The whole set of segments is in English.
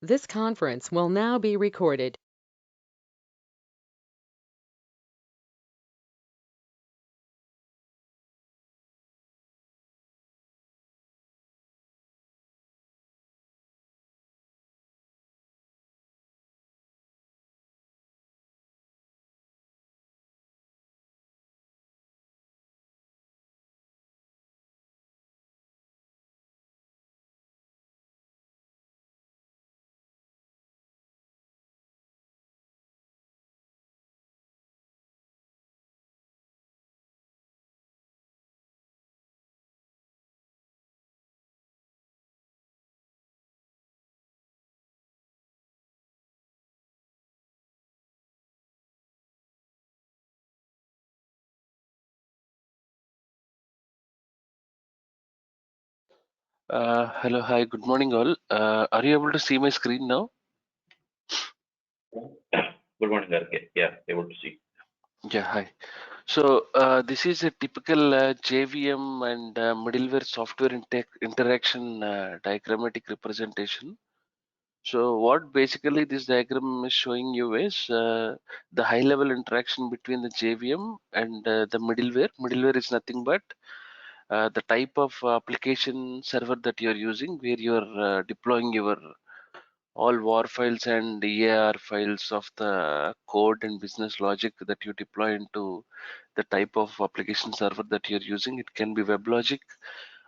This conference will now be recorded. Hello, hi, good morning all. Are you able to see my screen now? Good morning, RK. Yeah, able to see. Yeah, hi. So this is a typical JVM and middleware software interaction diagrammatic representation. So what basically this diagram is showing you is the high level interaction between the JVM and the middleware. Middleware is nothing but the type of application server that you're using where you're deploying your all war files and EAR files of the code and business logic that you deploy into the type of application server that you're using. It can be WebLogic,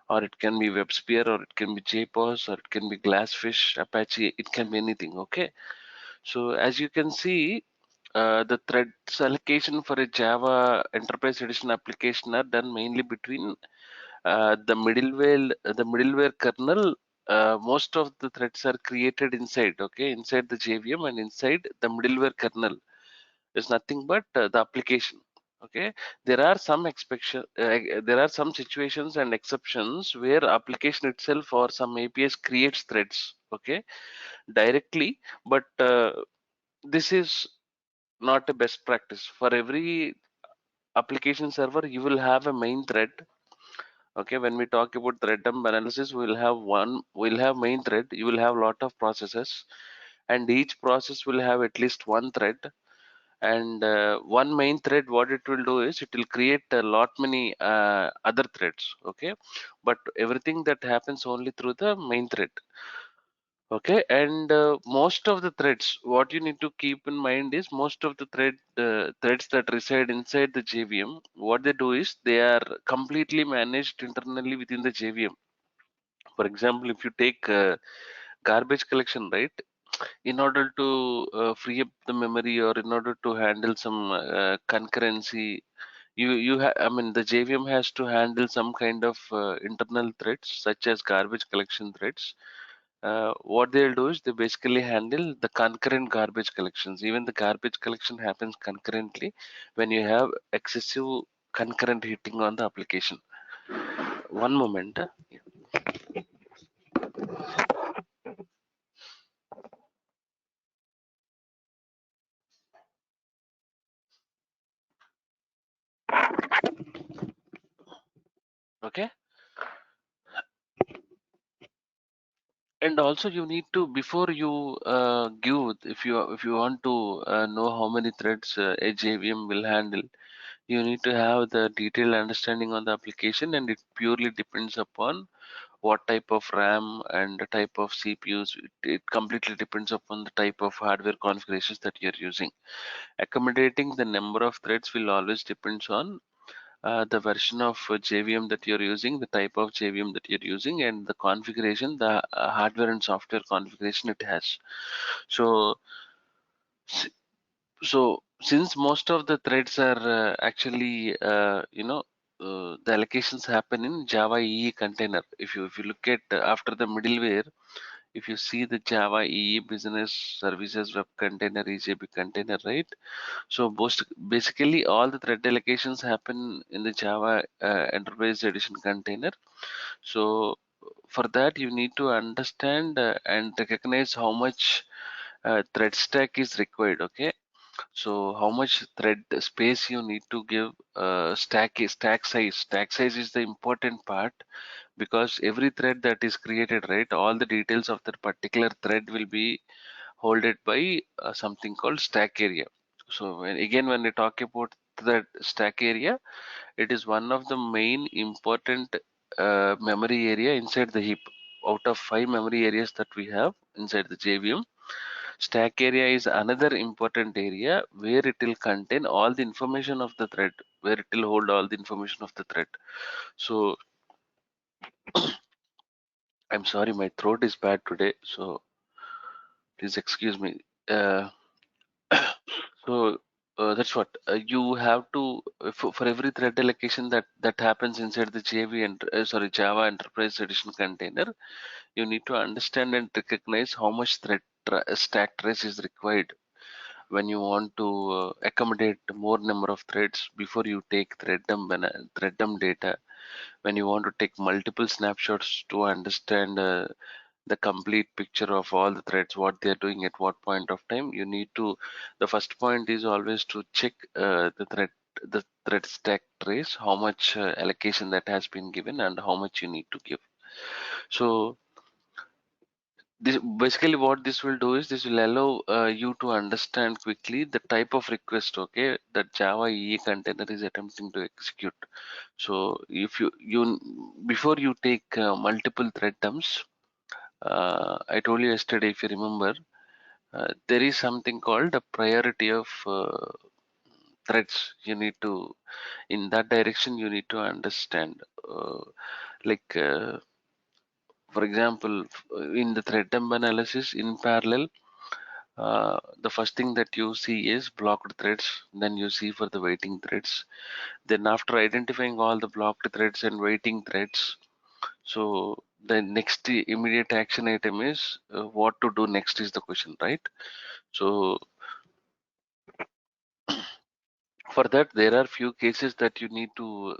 or it can be WebSphere, or it can be JPOS, or it can be Glassfish, Apache. It can be anything. Okay. So as you can see, the threads allocation for a Java Enterprise Edition application are done mainly between the middleware kernel. Most of the threads are created inside, okay, inside the JVM and inside the middleware kernel is nothing but the application. Okay, there are some there are some situations and exceptions where application itself or some APIs creates threads, okay, directly, but this is not a best practice. For every application server, you will have a main thread. Okay, when we talk about thread dump analysis, we'll have main thread. You will have a lot of processes, and each process will have at least one thread. And one main thread, what it will do is it will create a lot many other threads. Okay, but everything that happens only through the main thread. Okay, and most of the threads, what you need to keep in mind is most of the threads that reside inside the JVM, what they do is they are completely managed internally within the JVM. For example, if you take garbage collection, right? In order to free up the memory or in order to handle some concurrency, I mean, the JVM has to handle some kind of internal threads such as garbage collection threads. What they'll do is they basically handle the concurrent garbage collections. Even the garbage collection happens concurrently when you have excessive concurrent hitting on the application. One moment. Okay, and also you need to, before you give, if you want to know how many threads a JVM will handle, you need to have the detailed understanding on the application, and it purely depends upon what type of RAM and the type of CPUs. It completely depends upon the type of hardware configurations that you're using. Accommodating the number of threads will always depends on the version of JVM that you're using, the type of JVM that you're using, and the configuration, the hardware and software configuration it has. So, s- so since most of the threads are actually, the allocations happen in Java EE container. If you look at after the middleware, if you see the Java EE business services web container, EJB container, right? So basically all the thread allocations happen in the Java Enterprise Edition container. So for that you need to understand and recognize how much thread stack is required. Okay, so how much thread space you need to give, stack size. Stack size is the important part because every thread that is created, right, all the details of that particular thread will be holded by something called stack area. So when we talk about that stack area, it is one of the main important memory area inside the heap. Out of 5 memory areas that we have inside the JVM, stack area is another important area where it will contain all the information of the thread, where it will hold all the information of the thread. So I'm sorry, my throat is bad today, so please excuse me. Uh, so that's what you have to for every thread allocation that happens inside the JV and Java Enterprise Edition container. You need to understand and recognize how much stack trace is required when you want to accommodate more number of threads before you take thread dump data. When you want to take multiple snapshots to understand the complete picture of all the threads, what they're doing at what point of time, you need to, the first point is always to check the thread stack trace, how much allocation that has been given and how much you need to give. So this basically what this will do is this will allow you to understand quickly the type of request, okay, that Java EE container is attempting to execute. So if you before you take multiple thread dumps, I told you yesterday, if you remember, there is something called a priority of threads. You need to, in that direction, you need to understand. Like, for example, in the thread dump analysis in parallel, the first thing that you see is blocked threads. Then you see for the waiting threads. Then after identifying all the blocked threads and waiting threads, so the next immediate action item is what to do next is the question, right? So for that, there are few cases that you need to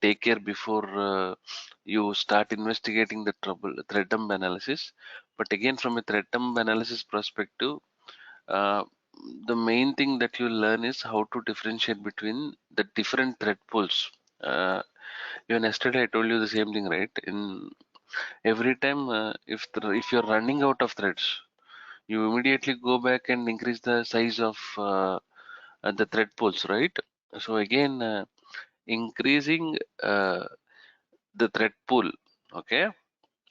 take care before you start investigating the thread dump analysis. But again, from a thread dump analysis perspective, uh, the main thing that you learn is how to differentiate between the different thread pools. Even yesterday I told you the same thing, right? In every time, if you're running out of threads, you immediately go back and increase the size of the thread pools, right? So again, increasing the thread pool, okay?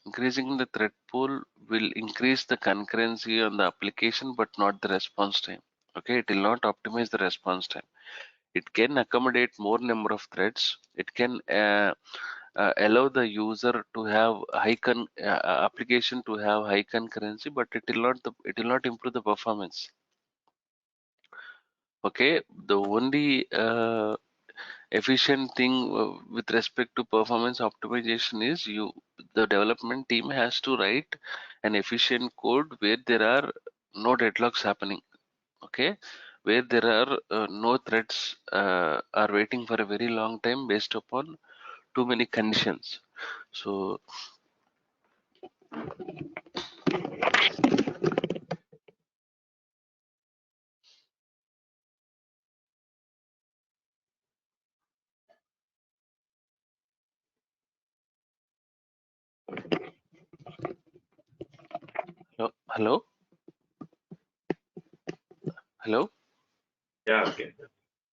Increasing the thread pool will increase the concurrency on the application, but not the response time. Okay, it will not optimize the response time. It can accommodate more number of threads. It can allow the user to have application to have high concurrency, but it will not improve the performance. Okay, the only efficient thing with respect to performance optimization is the development team has to write an efficient code where there are no deadlocks happening, okay, where there are no threads are waiting for a very long time based upon too many conditions. So hello, hello, Yeah, okay.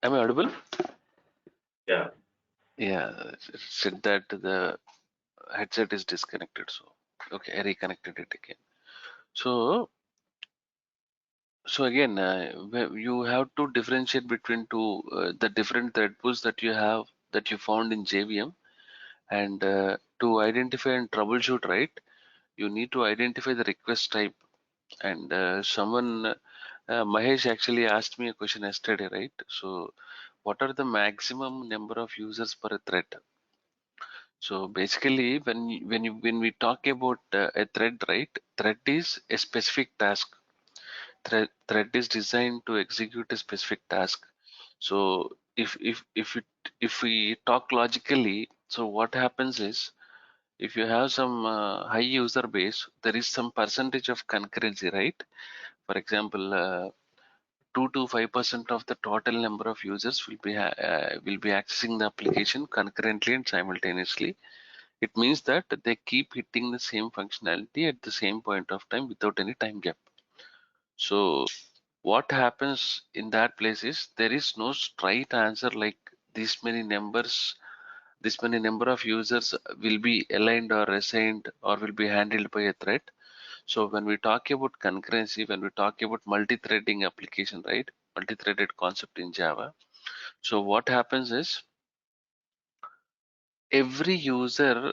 am I audible? Yeah. Yeah, it said that the headset is disconnected, so okay, I reconnected it again. So again, you have to differentiate between the different thread pools that you have, that you found in JVM, and to identify and troubleshoot, right, you need to identify the request type. And Mahesh actually asked me a question yesterday, right? So what are the maximum number of users per thread? So basically, when we talk about a thread, right, thread is a specific task. Thread is designed to execute a specific task. So if we talk logically, so what happens is, if you have some high user base, there is some percentage of concurrency, right? For example, 2 to 5% of the total number of users will be accessing the application concurrently and simultaneously. It means that they keep hitting the same functionality at the same point of time without any time gap. So what happens in that place is there is no straight answer like this many numbers, this many number of users will be aligned or assigned or will be handled by a thread. So when we talk about concurrency, when we talk about multi-threading application, right? Multi-threaded concept in Java. So what happens is every user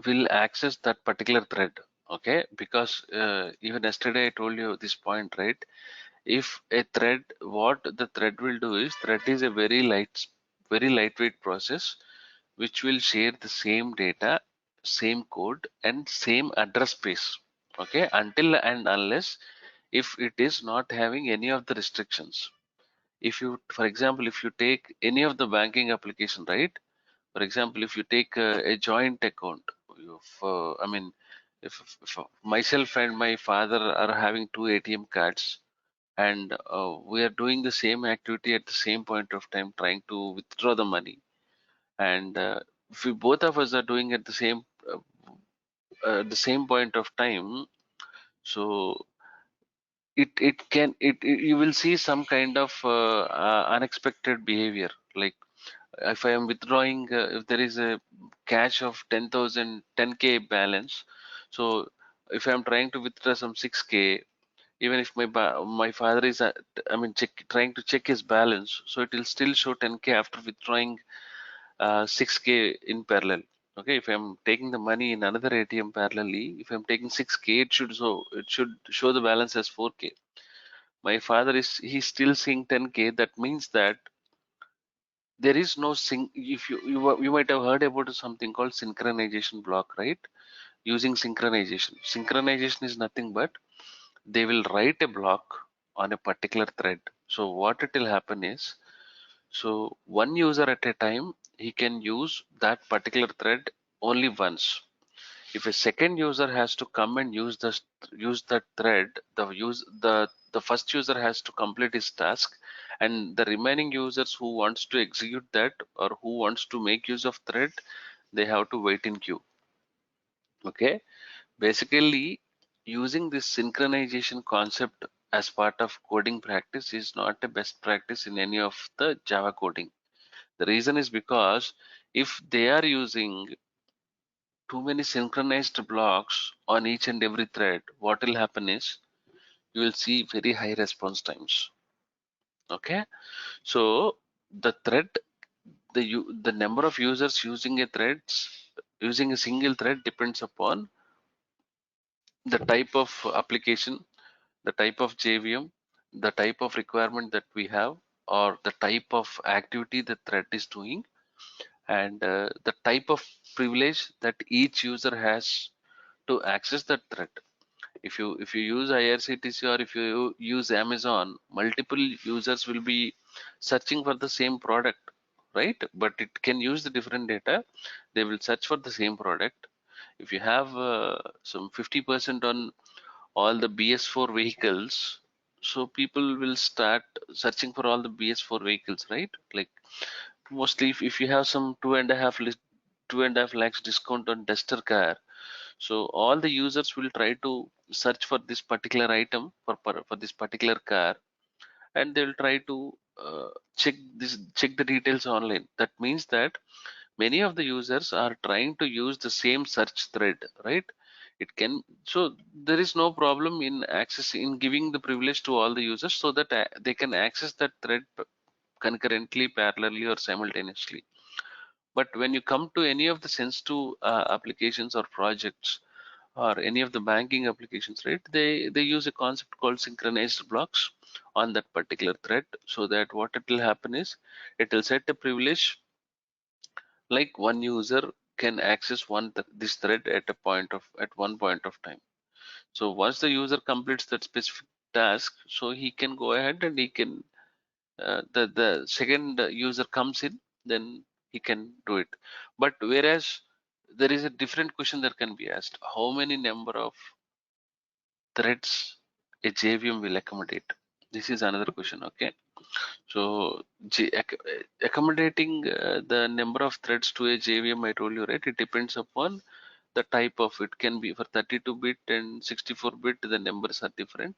will access that particular thread. Okay, because even yesterday I told you this point, right? If a thread, what the thread will do is thread is a very lightweight process which will share the same data, same code, and same address space. Okay, until and unless if it is not having any of the restrictions. If you, for example, if you take any of the banking application, right? For example, if you take a joint account, I mean, if myself and my father are having two ATM cards, and we are doing the same activity at the same point of time, trying to withdraw the money, and if we both of us are doing at the same point of time, so you will see some kind of unexpected behavior. Like if I am withdrawing, if there is a cash of 10,000 10k balance, so if I am trying to withdraw some 6k, even if my father is I mean trying to check his balance, so it will still show 10k after withdrawing 6k in parallel. Okay, if I'm taking the money in another ATM parallelly, if I'm taking 6k, it should show the balance as 4k. My father is he's still seeing 10k. That means that there is no if you might have heard about something called synchronization block, right? Using synchronization is nothing but they will write a block on a particular thread. So what it will happen is, so one user at a time, he can use that particular thread only once. If a second user has to come and use that thread, the first user has to complete his task, and the remaining users who wants to execute that or who wants to make use of thread, they have to wait in queue. Okay, basically using this synchronization concept as part of coding practice is not a best practice in any of the Java coding. The reason is because if they are using too many synchronized blocks on each and every thread, what will happen is you will see very high response times. Okay, so the thread, the number of users using a single thread depends upon the type of application, the type of JVM, the type of requirement that we have, or the type of activity the thread is doing, and the type of privilege that each user has to access that thread. If you use IRCTC or if you use Amazon, multiple users will be searching for the same product, right? But it can use the different data. They will search for the same product. If you have some 50% on all the BS4 vehicles, so people will start searching for all the BS4 vehicles, right? Like mostly if you have some 2.5 lakhs discount on Duster car, so all the users will try to search for this particular item for this particular car, and they will try to check the details online. That means that many of the users are trying to use the same search thread, right? It can, so there is no problem in access in giving the privilege to all the users so that they can access that thread concurrently, parallelly, or simultaneously. But when you come to any of the sensitive applications or projects or any of the banking applications, right, they use a concept called synchronized blocks on that particular thread, so that what it will happen is it will set a privilege like one user can access this thread at one point of time. So once the user completes that specific task, so he can go ahead and he can the second user comes in, then he can do it. But whereas there is a different question that can be asked: how many number of threads a JVM will accommodate? This is another question. Okay, So accommodating the number of threads to a JVM, I told you, right? It depends upon the type of it. Can be for 32-bit and 64-bit, the numbers are different.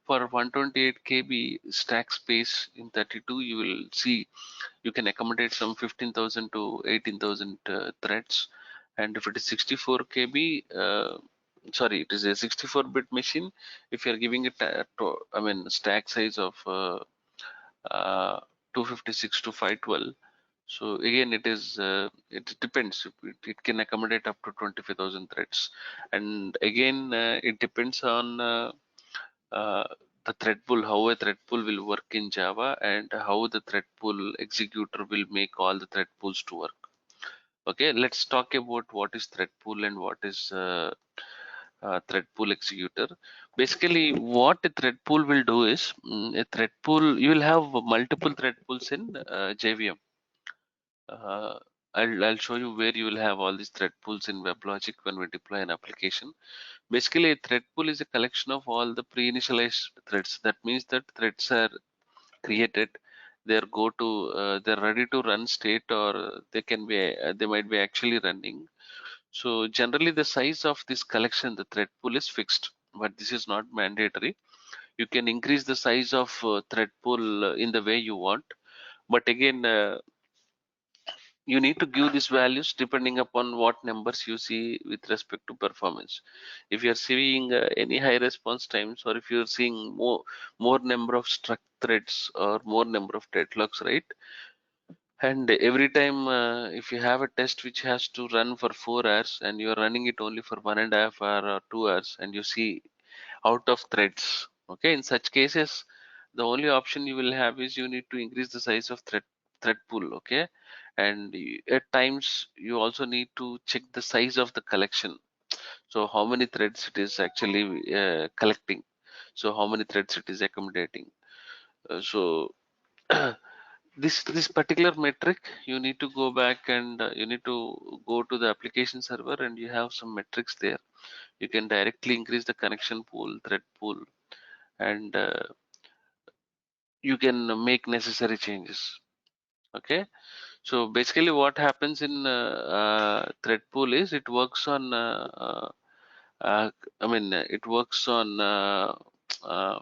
For 128 KB stack space in 32, you will see you can accommodate some 15,000 to 18,000 threads. And if it is 64 KB, sorry, it is a 64-bit machine. If you are giving it, I mean, stack size of 256 to 512. So again, it depends. It can accommodate up to 25,000 threads, and again, it depends on uh, the thread pool, how a thread pool will work in Java, and how the thread pool executor will make all the thread pools to work. Okay, let's talk about what is thread pool and what is thread pool executor. Basically, what a thread pool will do is, a thread pool, you will have multiple thread pools in JVM. Uh, I'll show you where you will have all these thread pools in WebLogic when we deploy an application. Basically, a thread pool is a collection of all the pre-initialized threads. That means that threads are created, they're ready to run state, or they might be actually running. So generally, the size of this collection, the thread pool, is fixed, but this is not mandatory. You can increase the size of thread pool in the way you want, but again, you need to give these values depending upon what numbers you see with respect to performance. If you are seeing any high response times, or if you're seeing more number of struck threads or more number of deadlocks, right? And every time, if you have a test which has to run for 4 hours and you're running it only for 1.5 hour or 2 hours, and you see out of threads, okay, in such cases, the only option you will have is you need to increase the size of thread pool, okay. And at times you also need to check the size of the collection. So how many threads it is actually collecting, so how many threads it is accommodating. So this particular metric, you need to go back and you need to go to the application server, and you have some metrics there. You can directly increase the connection pool, thread pool, and you can make necessary changes. Okay, so basically what happens in thread pool is it works on I mean, it works on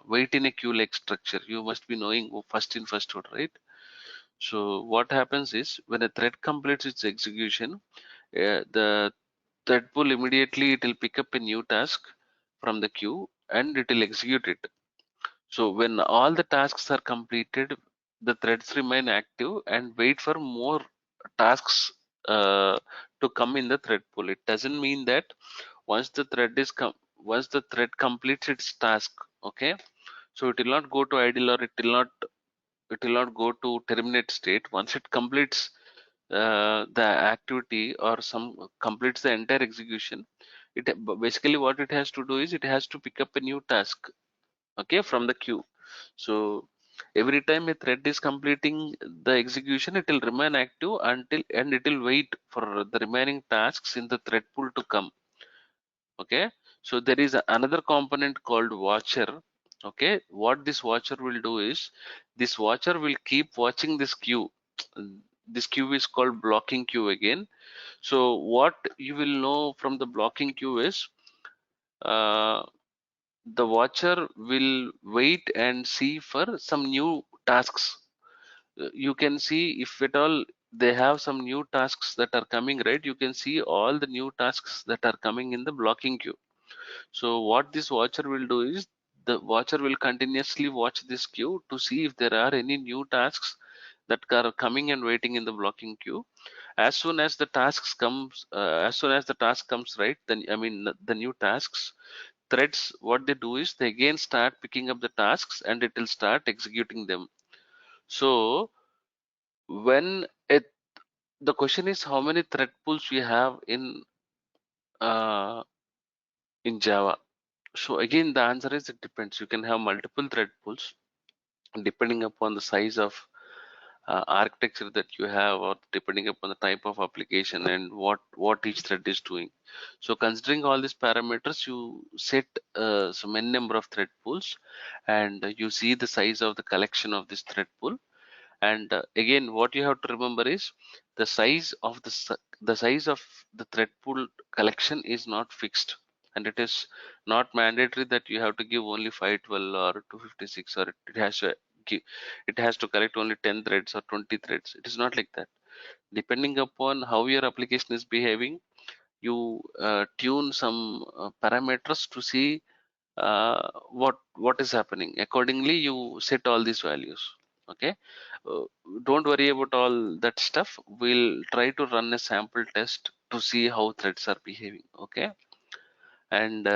wait in a queue like structure. You must be knowing first in first out, right? So what happens is when a thread completes its execution, the thread pool immediately it will pick up a new task from the queue and it will execute it. So when all the tasks are completed, the threads remain active and wait for more tasks to come in the thread pool. It doesn't mean that once the thread completes its task, okay, so it will not go to idle, or it will not go to terminate state. Once it completes the activity, or some completes the entire execution, basically what it has to do is it has to pick up a new task, okay, from the queue. So every time a thread is completing the execution, it will remain active and it will wait for the remaining tasks in the thread pool to come. Okay, so there is another component called watcher. Okay, what this watcher will do is this watcher will keep watching this queue. This queue is called blocking queue again. So what you will know from the blocking queue is uh, the watcher will wait and see for some new tasks. You can see if at all they have some new tasks that are coming, right? You can see all the new tasks that are coming in the blocking queue. So what this watcher will do is the watcher will continuously watch this queue to see if there are any new tasks that are coming and waiting in the blocking queue. As soon as the tasks comes, as soon as the task comes, right, then I mean the new tasks, threads, what they do is they again start picking up the tasks and it will start executing them. So when it, the question is how many thread pools we have uh, in Java. So again, the answer is it depends. You can have multiple thread pools depending upon the size of architecture that you have, or depending upon the type of application and what each thread is doing. So considering all these parameters, you set some n number of thread pools, and you see the size of the collection of this thread pool. And again, what you have to remember is the size of the size of the thread pool collection is not fixed, and it is not mandatory that you have to give only 512 or 256, or it has to give, it has to collect only 10 threads or 20 threads. It is not like that. Depending upon how your application is behaving, you tune some parameters to see what is happening. Accordingly, you set all these values. Okay. uh, don't worry about all that stuff. We'll try to run a sample test to see how threads are behaving. Okay. And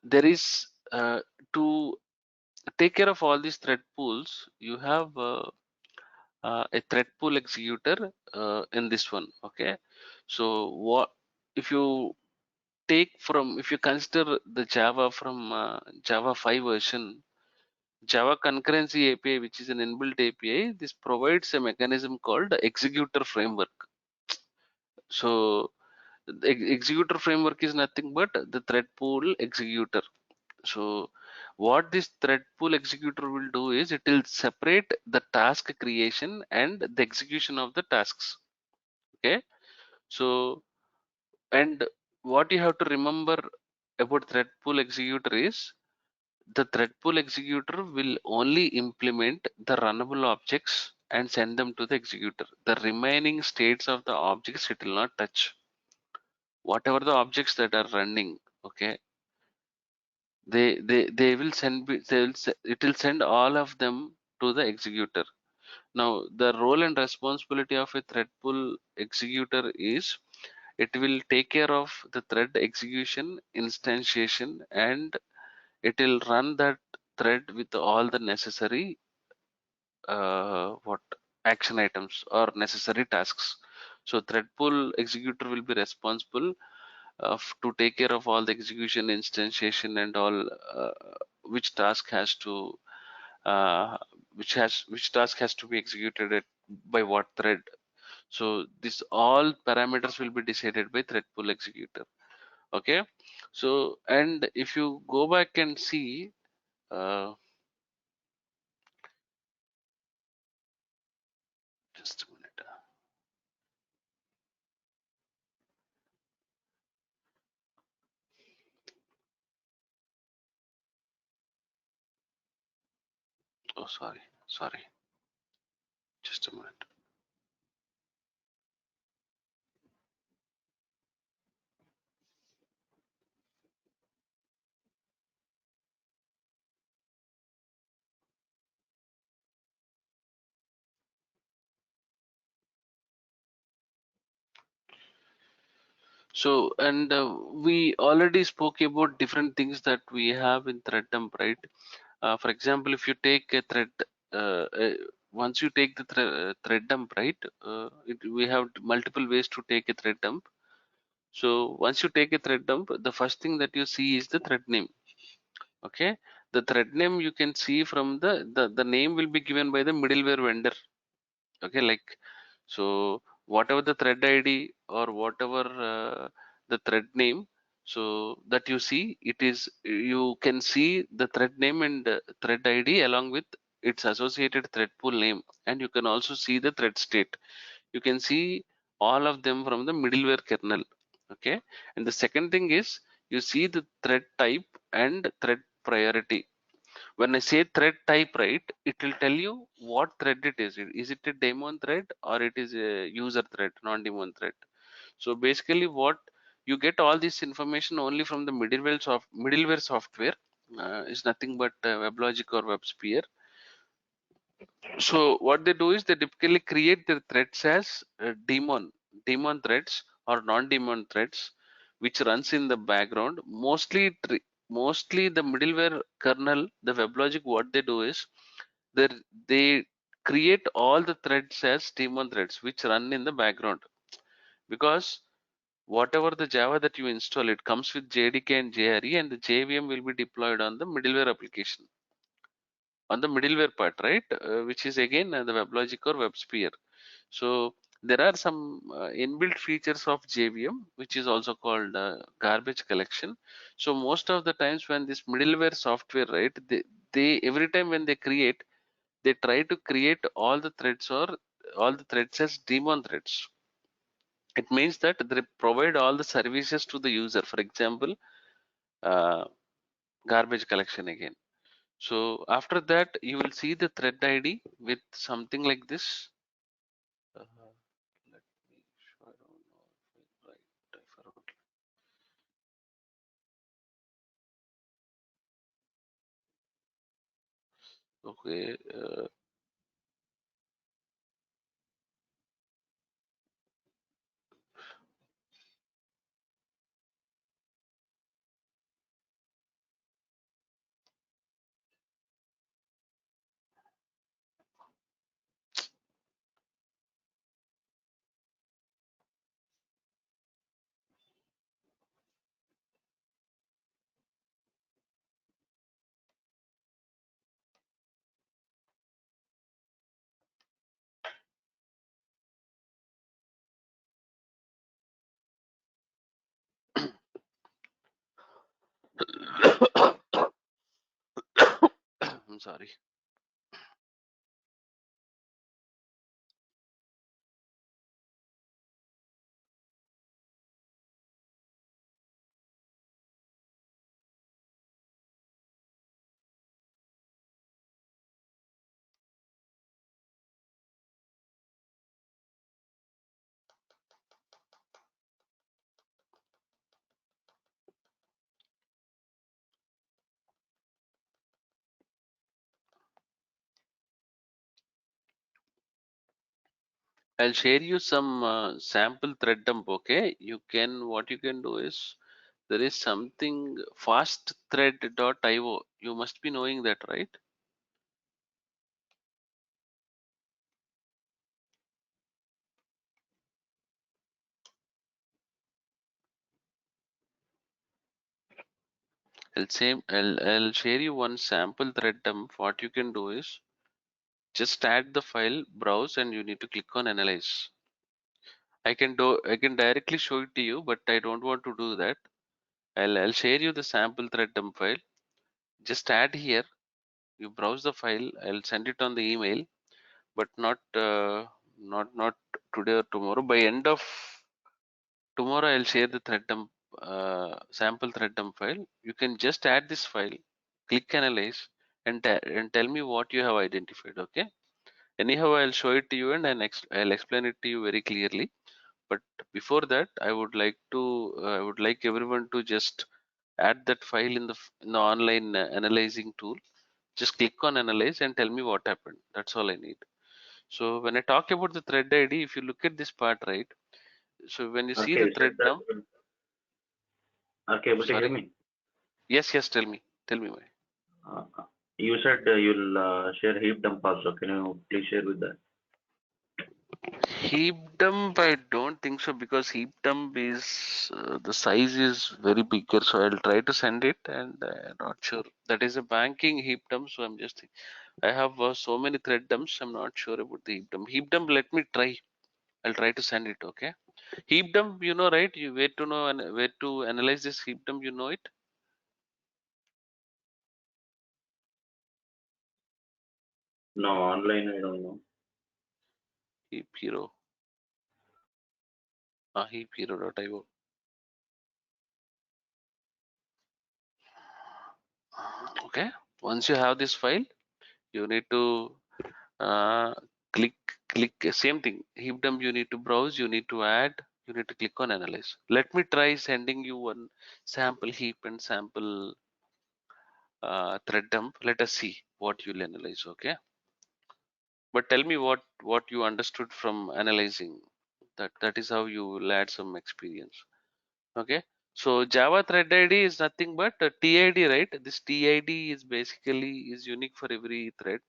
there is to take care of all these thread pools, you have a thread pool executor in this one. Okay. So what if you take from, if you consider the Java from Java 5 version, Java concurrency API, which is an inbuilt API, this provides a mechanism called executor framework. So the executor framework is nothing but the thread pool executor. So what this thread pool executor will do is it will separate the task creation and the execution of the tasks. Okay. So, and what you have to remember about thread pool executor is the thread pool executor will only implement the runnable objects and send them to the executor. The remaining states of the objects it will not touch. Whatever the objects that are running, okay, they will send it will send all of them to the executor. Now the role and responsibility of a thread pool executor is it will take care of the thread execution, instantiation, and it will run that thread with all the necessary what action items or necessary tasks. So thread pool executor will be responsible to take care of all the execution, instantiation, and all which task has to uh, which task has to be executed by what thread. So this all parameters will be decided by thread pool executor. Okay. So, and if you go back and see just a minute. Oh, sorry, just a minute. So, and we already spoke about different things that we have in thread dump, right? For example, if you take a thread, once you take the thread dump, right? We have multiple ways to take a thread dump. So once you take a thread dump, the first thing that you see is the thread name. Okay, the thread name you can see from the name will be given by the middleware vendor. Okay, like, so whatever the thread id or whatever the thread name, so that you see, it is, you can see the thread name and thread id along with its associated thread pool name, and you can also see the thread state. You can see all of them from the middleware kernel. Okay, and the second thing is you see the thread type and thread priority. When I say thread type, right, it will tell you what thread it is. Is it a daemon thread or it is a user thread, non-daemon thread? So basically, what you get all this information only from the middleware software. Is nothing but WebLogic or WebSphere. So what they do is they typically create their threads as daemon threads or non-daemon threads, which runs in the background. Mostly the middleware kernel, the WebLogic, what they do is they they create all the threads as daemon threads, which run in the background, because whatever the Java that you install, it comes with JDK and JRE, and the JVM will be deployed on the middleware application. on the middleware part, right? Which is again the WebLogic or WebSphere. So there are some inbuilt features of JVM, which is also called garbage collection. So most of the times when this middleware software, right, they every time when they create, they try to create all the threads or all the threads as daemon threads. It means that they provide all the services to the user. For example, uh, garbage collection again. So after that, you will see the thread ID with something like this. Let me show. I don't know if I right. I forgot. Okay. I'm sorry. I'll share you some sample thread dump. Okay. What you can do is there is something fastthread.io. You must be knowing that, right? I'll share you one sample thread dump. What you can do is just add the file, browse, and you need to click on analyze. I can directly show it to you, but I don't want to do that. I'll share you the sample thread dump file. Just add here. You browse the file. I'll send it on the email, but not today or tomorrow. By end of tomorrow, I'll share the thread dump sample thread dump file. You can just add this file, click analyze, and tell me what you have identified. Okay. Anyhow, I'll show it to you and I'll explain it to you very clearly. But before that, I would like everyone to just add that file in in the online analyzing tool. Just click on analyze and tell me what happened. That's all I need. So when I talk about the thread ID, if you look at this part, right? So when you see Okay, the you said thread that. dump, Okay, able to hear sorry. me? Yes, tell me why. You said you'll share heap dump also. Can you please share with that? Heap dump, I don't think so because heap dump is the size is very bigger. So I'll try to send it, and I'm not sure. That is a banking heap dump. So I'm just I have so many thread dumps. I'm not sure about the heap dump. Heap dump, let me try. I'll try to send it. Okay. Heap dump, you know, right? You where to know and where to analyze this heap dump. You know it. No, online I don't know. Heap hero. Heap hero.io. Okay. Once you have this file, you need to uh, click same thing. Heap dump. You need to browse. You need to add. You need to click on analyze. Let me try sending you one sample heap and sample thread dump. Let us see what you'll analyze. Okay. But tell me what you understood from analyzing. That is how you will add some experience. Okay. So Java thread ID is nothing but a TID, right? This TID is basically is unique for every thread.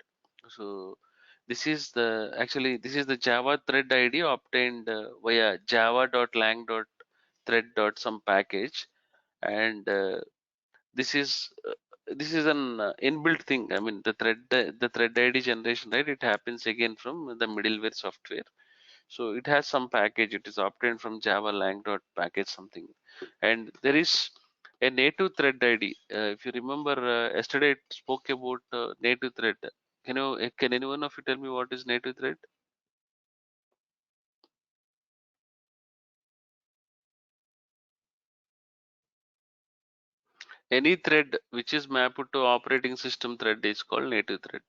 So this is the Java thread ID obtained via java.lang.thread. Some package, and this is this is an inbuilt thing. I mean, the thread ID generation, right? It happens again from the middleware software. So it has some package. It is obtained from Java lang dot package something, and there is a native thread ID. If you remember, yesterday it spoke about native thread. Can anyone of you tell me what is native thread? Any thread which is mapped to operating system thread is called native thread,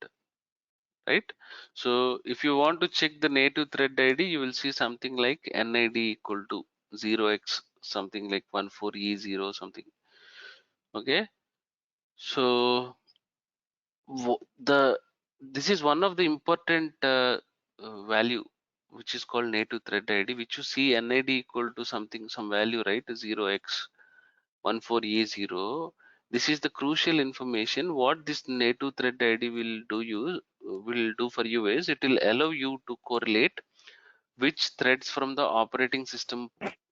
right? So if you want to check the native thread ID, you will see something like NID equal to 0x something like 14E0 something. Okay, so this is one of the important value which is called native thread ID, which you see NID equal to something, some value, right? 0x14E0. This is the crucial information. What this native thread ID will do for you is it will allow you to correlate which threads from the operating system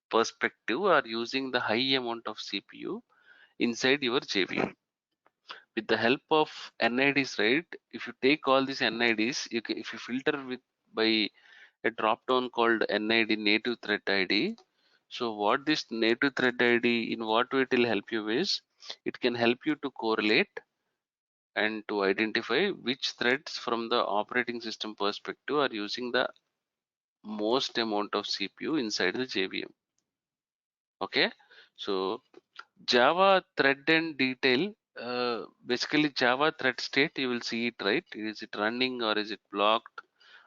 perspective are using the high amount of CPU inside your JVM. With the help of NIDs, right? If you take all these NIDs, if you filter with by a drop down called NID native thread ID. So what this native thread ID, in what way it will help you is, it can help you to correlate and to identify which threads from the operating system perspective are using the most amount of CPU inside the JVM. Okay, so Java thread and detail. Basically, Java thread state, you will see it, right? Is it running or is it blocked,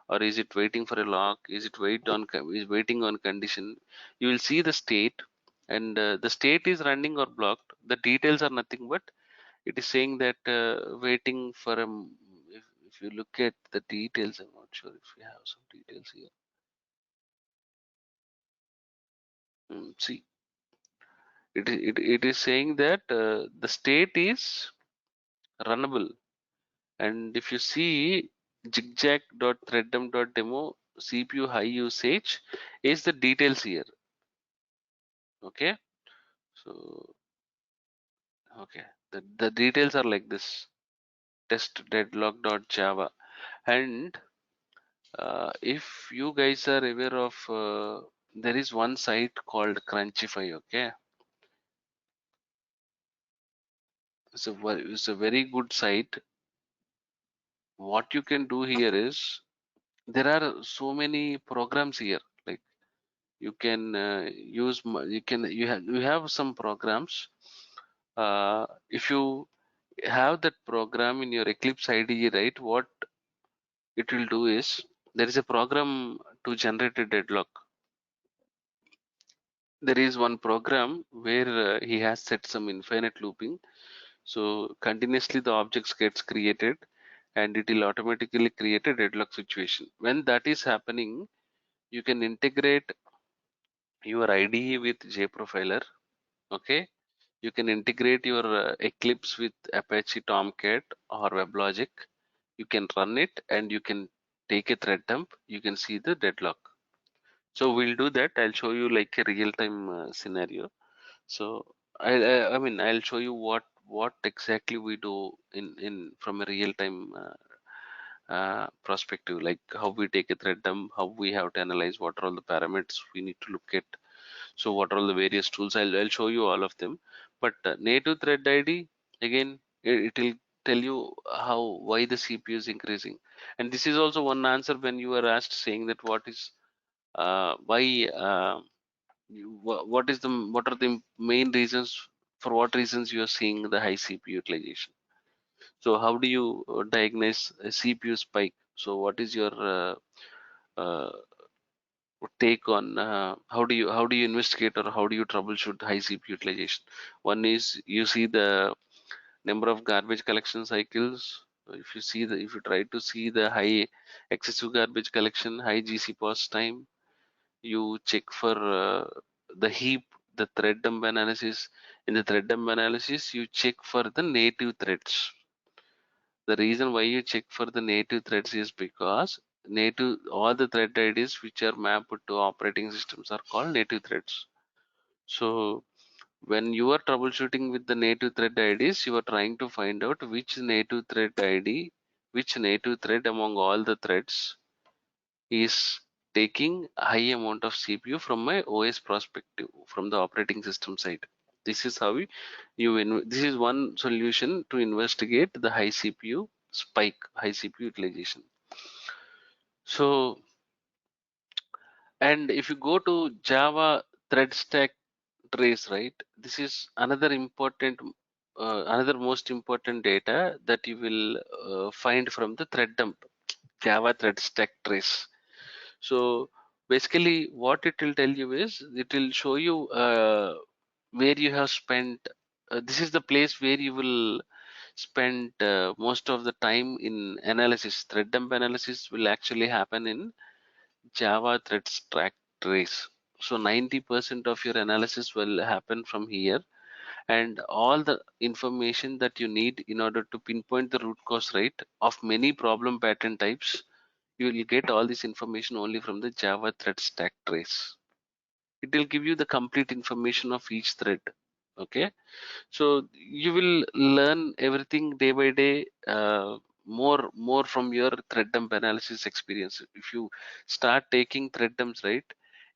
or is it waiting for a lock? Is it is waiting on condition? You will see the state, and the state is running or blocked. The details are nothing but it is saying that waiting for a. If you look at the details, I'm not sure if we have some details here. See, it is saying that the state is runnable. And if you see zigzag.threadum.demo CPU high usage is the details here. Okay, so okay, the details are like this: test deadlock.java. And if you guys are aware of, there is one site called Crunchify. Okay, it's a very good site. What you can do here is there are so many programs here. Like you can you have some programs. If you have that program in your Eclipse IDE, right? What it will do is there is a program to generate a deadlock. There is one program where he has set some infinite looping, so continuously the objects gets created and it will automatically create a deadlock situation. When that is happening, you can integrate your IDE with JProfiler. Okay, you can integrate your Eclipse with Apache Tomcat or WebLogic. You can run it and you can take a thread dump. You can see the deadlock. So we'll do that. I'll show you like a real-time scenario. So I mean I'll show you what exactly we do in from a real-time perspective, like how we take a thread dump, how we have to analyze what are all the parameters we need to look at. So what are all the various tools? I'll show you all of them. But native thread ID, again, it will tell you why the CPU is increasing. And this is also one answer when you were asked saying that what is why what are the main reasons, for what reasons you are seeing the high CPU utilization. So how do you diagnose a CPU spike? So what is your uh, take on how do you investigate or how do you troubleshoot high CPU utilization? One is you see the number of garbage collection cycles. If you try to see the high excessive garbage collection, high GC pause time, you check for the heap, the thread dump analysis. In the thread dump analysis, you check for the native threads. The reason why you check for the native threads is because all the thread IDs which are mapped to operating systems are called native threads. So When you are troubleshooting with the native thread IDs, you are trying to find out which native thread ID, which native thread among all the threads is taking high amount of CPU from my OS perspective, from the operating system side. This is how this is one solution to investigate the high CPU spike, high CPU utilization. So, and if you go to Java thread stack trace, right? This is another important, another most important data that you will find from the thread dump, Java thread stack trace. So basically what it will tell you is, it will show you where you have spent, this is the place where you will spend most of the time in analysis. Thread dump analysis will actually happen in Java thread stack trace. So 90% of your analysis will happen from here, and all the information that you need in order to pinpoint the root cause rate of many problem pattern types, you will get all this information only from the Java thread stack trace. It will give you the complete information of each thread. Okay, so you will learn everything day by day, more from your thread dump analysis experience. If you start taking thread dumps, right?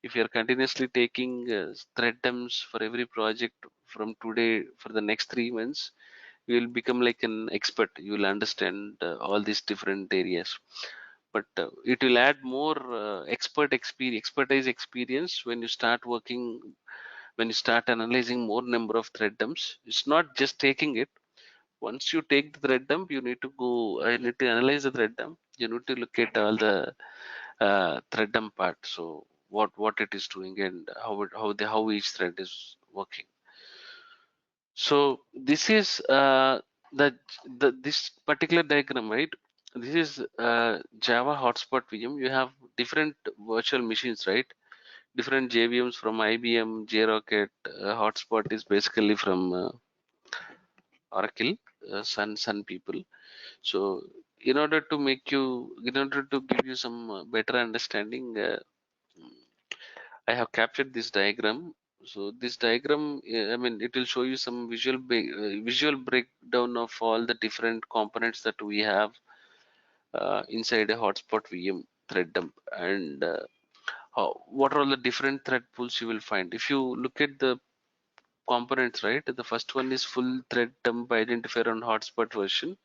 If you are continuously taking thread dumps for every project from today for the next 3 months, you will become like an expert. You will understand all these different areas. But it will add more expertise experience when you start working, when you start analyzing more number of thread dumps. It's not just taking it. Once you take the thread dump, you need to go, I need to analyze the thread dump. You need to look at all the thread dump part. So what it is doing, and how each thread is working. So this is this particular diagram, right? This is Java hotspot VM. You have different virtual machines, right? Different JVMs from IBM, JRocket. Hotspot is basically from Oracle, Sun people. So in order to give you some better understanding, I have captured this diagram. So this diagram, I mean, it will show you some visual breakdown of all the different components that we have inside a hotspot VM thread dump, and what are all the different thread pools you will find. If you look at the components, right, the first one is full thread dump identifier on hotspot version.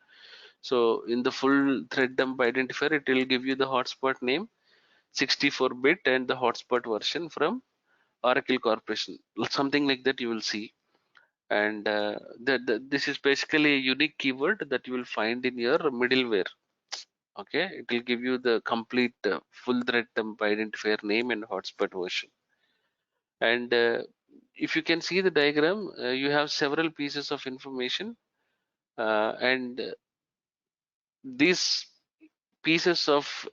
So in the full thread dump identifier, it will give you the hotspot name, 64-bit, and the hotspot version from Oracle Corporation, something like that you will see. And this is basically a unique keyword that you will find in your middleware. Okay, it will give you the complete full thread dump identifier name and hotspot version. And if you can see the diagram, you have several pieces of information, and these pieces of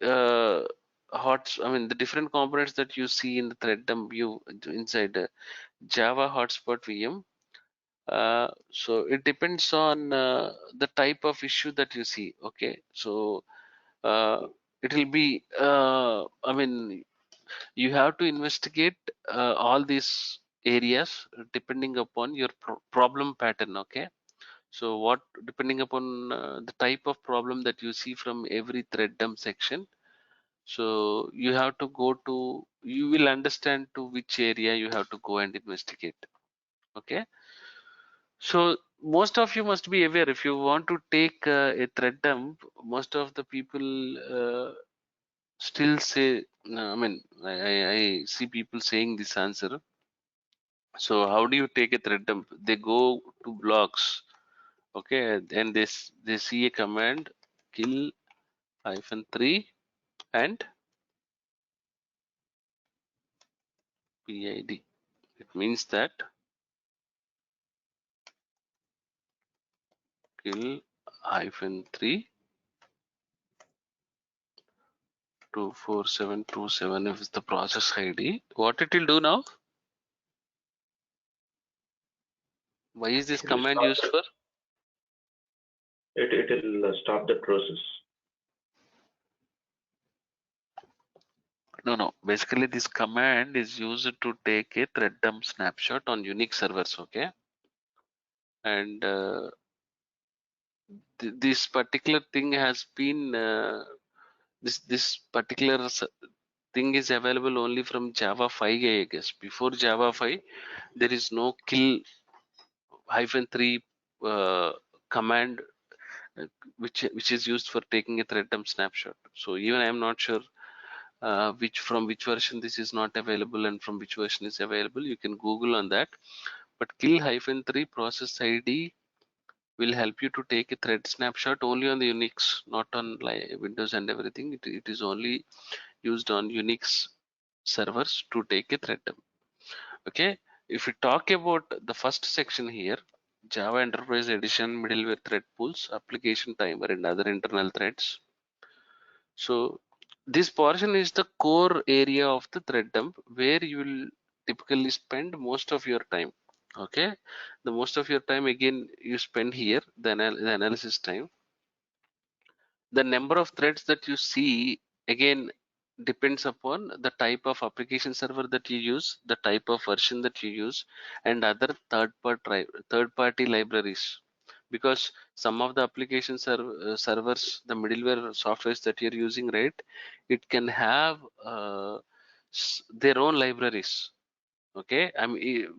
I mean, the different components that you see in the thread dump view inside Java hotspot VM. So it depends on the type of issue that you see. Okay, so it will be, I mean, you have to investigate all these areas depending upon your problem pattern. Okay, so what, depending upon the type of problem that you see from every thread dump section, so you have to go to, you will understand to which area you have to go and investigate. Okay, so most of you must be aware, if you want to take a thread dump, most of the people still say, no, I mean, I see people saying this answer. So how do you take a thread dump? They go to blocks, okay, and they see a command, kill -3 and PID. It means that kill -3 24727 is the process ID. What it will do now? Why is this It will command stop used for? it will stop the process. No. Basically, this command is used to take a thread dump snapshot on Unix servers. Okay, and this particular thing has been this particular thing is available only from Java 5, I guess. Before Java 5, there is no kill -3 command which is used for taking a thread dump snapshot. So even I am not sure which version this is not available and from which version is available. You can Google on that. But kill-3 process ID will help you to take a thread snapshot only on the Unix, not on like Windows and everything. It is only used on Unix servers to take a thread dump. Okay, if we talk about the first section here, Java Enterprise Edition, middleware thread pools, application timer, and other internal threads. So this portion is the core area of the thread dump where you will typically spend most of your time. Okay, the most of your time again you spend here, the analysis time. The number of threads that you see again depends upon the type of application server that you use, the type of version that you use, and other third party libraries. Because some of the application servers, the middleware softwares that you're using, right, it can have their own libraries. Okay,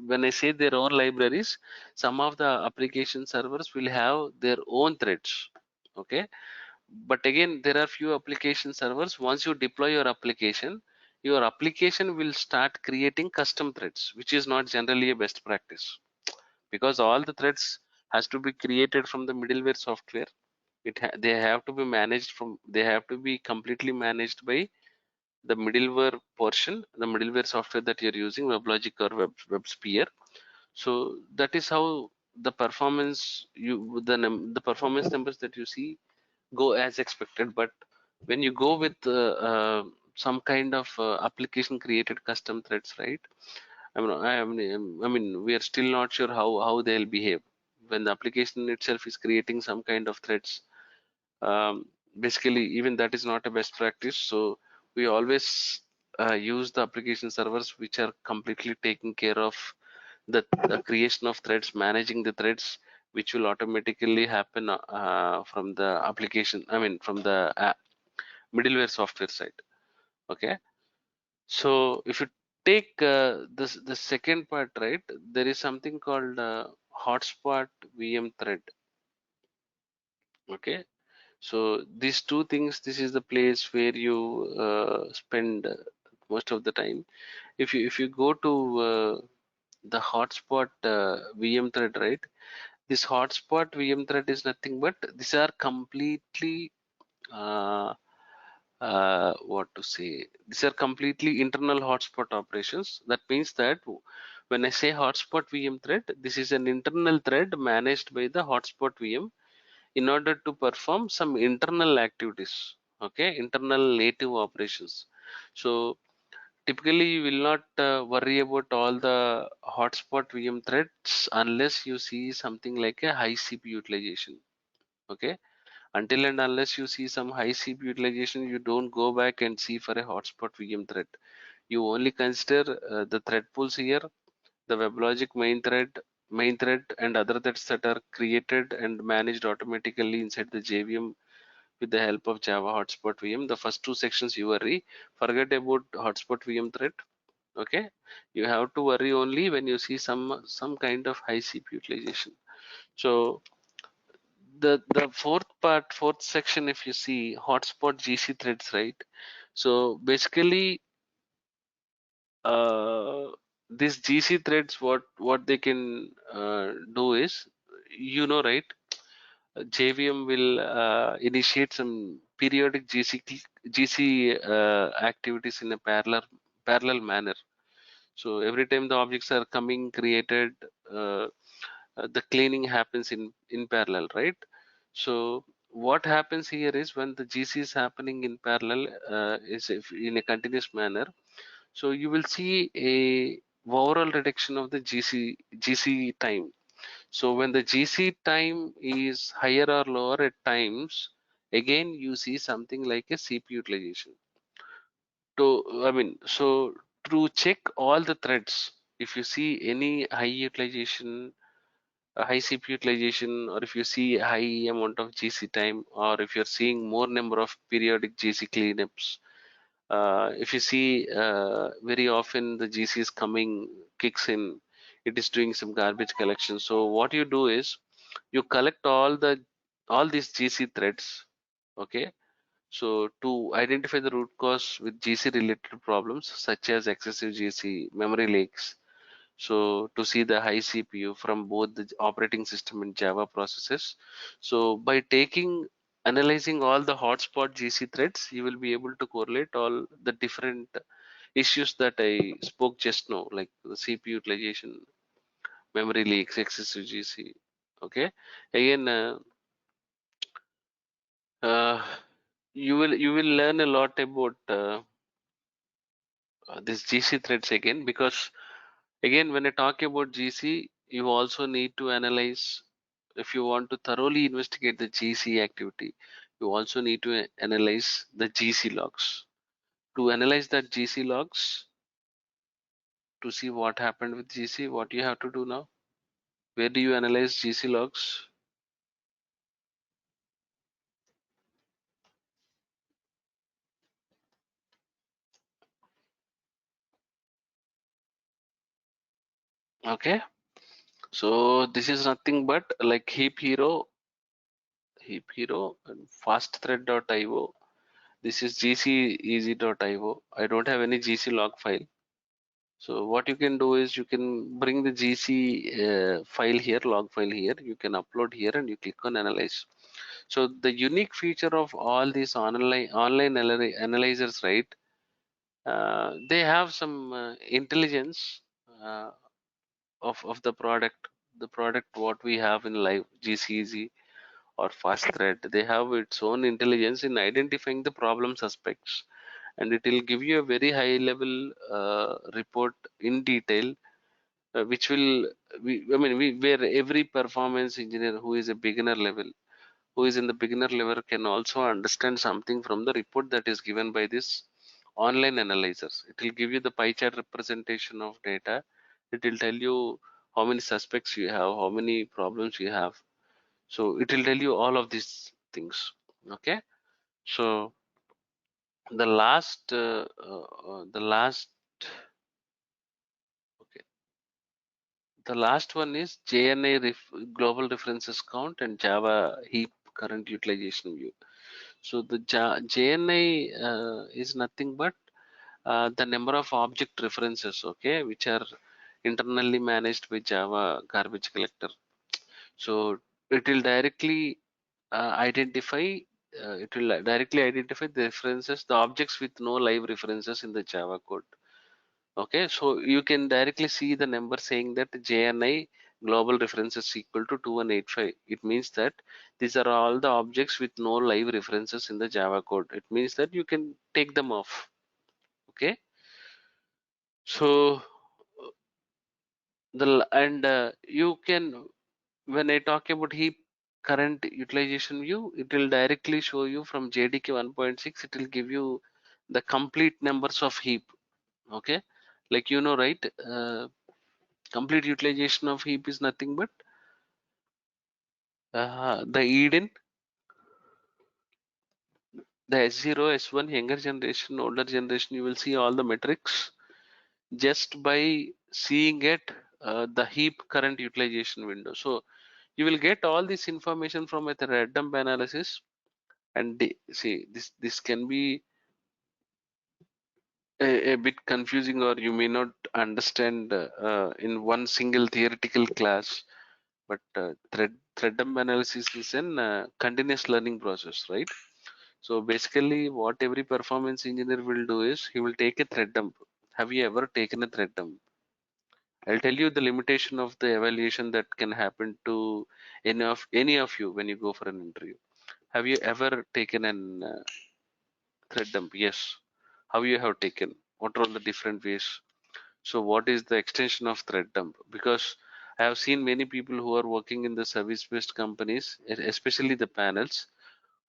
when I say their own libraries, some of the application servers will have their own threads. Okay, but again there are few application servers. Once you deploy your application will start creating custom threads, which is not generally a best practice, because all the threads has to be created from the middleware software. They have to be managed from, they have to be completely managed by the middleware portion, the middleware software that you're using, WebLogic or WebSphere. So that is how the performance the performance numbers that you see go as expected. But when you go with some kind of application created custom threads, right, I mean we are still not sure how they'll behave when the application itself is creating some kind of threads. um, Basically even that is not a best practice. So we always use the application servers which are completely taking care of the creation of threads, managing the threads, which will automatically happen from the application, I mean from the middleware software side. Okay, so if you take the second part, right, there is something called hotspot VM thread. Okay, so these two things, this is the place where you spend most of the time. If you go to the hotspot VM thread, right, this hotspot VM thread is nothing but these are completely what to say, these are completely internal hotspot operations. That means that when I say hotspot VM thread, this is an internal thread managed by the hotspot VM in order to perform some internal activities. Okay, internal native operations. So typically you will not worry about all the hotspot VM threads unless you see something like a high CPU utilization. Okay, until and unless you see some high CPU utilization, you don't go back and see for a hotspot VM thread. You only consider the thread pools here, the WebLogic main thread, and other threads that are created and managed automatically inside the JVM with the help of Java Hotspot VM. The first two sections you worry, forget about Hotspot VM thread. Okay, you have to worry only when you see some kind of high CPU utilization. So the fourth section, if you see hotspot GC threads, right? So basically these GC threads, what they can do is, right, JVM will initiate some periodic GC activities in a parallel manner. So every time the objects are coming created, uh, the cleaning happens in parallel, right? So what happens here is when the GC is happening in parallel, is if in a continuous manner, so you will see a overall reduction of the GC time. So when the GC time is higher or lower at times, again you see something like a CPU utilization. I mean, so to check all the threads, if you see any high utilization, high CPU utilization, or if you see high amount of GC time, or if you're seeing more number of periodic GC cleanups, if you see very often the GC is coming, kicks in, it is doing some garbage collection. So what you do is you collect all these GC threads, okay? So to identify the root cause with GC related problems such as excessive GC, memory leaks. So to see the high CPU from both the operating system and Java processes. So by analyzing all the hotspot GC threads, you will be able to correlate all the different issues that I spoke just now, like the CPU utilization, memory leaks, excessive GC. Okay. Again, uh, you will learn a lot about this GC threads again, because again when I talk about GC, you also need to analyze. If you want to thoroughly investigate the GC activity, you also need to analyze the GC logs. To analyze that GC logs, to see what happened with GC, what you have to do now? Where do you analyze GC logs? Okay, so this is nothing but like heap hero and fastthread.io. This is gceasy.io. I don't have any GC log file. So what you can do is you can bring the GC file here, log file here. You can upload here and you click on analyze. So the unique feature of all these online analyzers, right? They have some intelligence of the product what we have in live GCZ or fast thread. They have its own intelligence in identifying the problem suspects, and it will give you a very high level report in detail, which will where every performance engineer who is a beginner level, who is in the beginner level, can also understand something from the report that is given by this online analyzers. It will give you the pie chart representation of data. It will tell you how many suspects you have, how many problems you have. So it will tell you all of these things. Okay. So okay, the last one is JNA global references count and Java heap current utilization view. So the JNA is nothing but the number of object references, okay, which are internally managed by Java garbage collector. So it will directly identify the references, the objects with no live references in the Java code. Okay, so you can directly see the number saying that JNI global references equal to 2185. It means that these are all the objects with no live references in the Java code. It means that you can take them off. Okay, so you can, when I talk about heap current utilization view, it will directly show you from JDK 1.6. It will give you the complete numbers of heap. Okay, like right, complete utilization of heap is nothing but the Eden, the S0, S1, younger generation, older generation. You will see all the metrics just by seeing it, the heap current utilization window. So you will get all this information from a thread dump analysis. And see, this can be a bit confusing, or you may not understand in one single theoretical class. But thread dump analysis is an continuous learning process, right? So basically, what every performance engineer will do is he will take a thread dump. Have you ever taken a thread dump? I'll tell you the limitation of the evaluation that can happen to any of you when you go for an interview. Have you ever taken an thread dump? Yes. How you have taken? What are all the different ways? So what is the extension of thread dump? Because I have seen many people who are working in the service-based companies, especially the panels,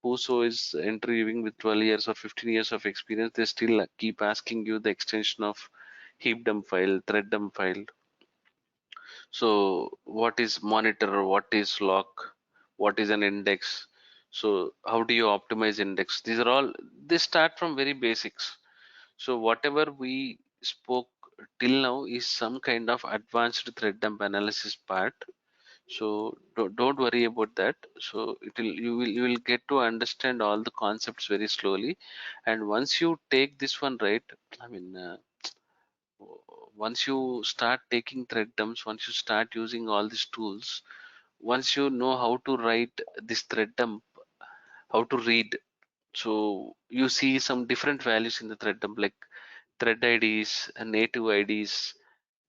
whoso is interviewing with 12 years or 15 years of experience, they still keep asking you the extension of heap dump file, thread dump file. So what is monitor, what is lock, what is an index? So how do you optimize index? These are all, they start from very basics. So whatever we spoke till now is some kind of advanced thread dump analysis part. So don't worry about that. So you will get to understand all the concepts very slowly, and once you take this one right, I mean, once you start taking thread dumps, once you start using all these tools, once you know how to write this thread dump, how to read, so you see some different values in the thread dump, like thread IDs and native IDs.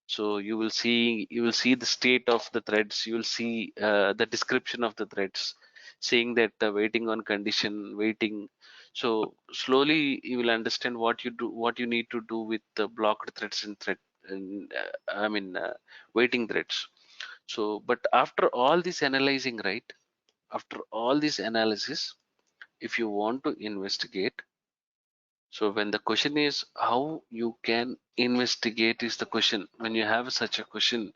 So you will see the state of the threads, you will see the description of the threads, saying that waiting on condition, waiting. So slowly you will understand what you need to do with the blocked threads and thread, and waiting threads. So but after all this analyzing, right, after all this analysis, if you want to investigate, so when the question is how you can investigate is the question. When you have such a question,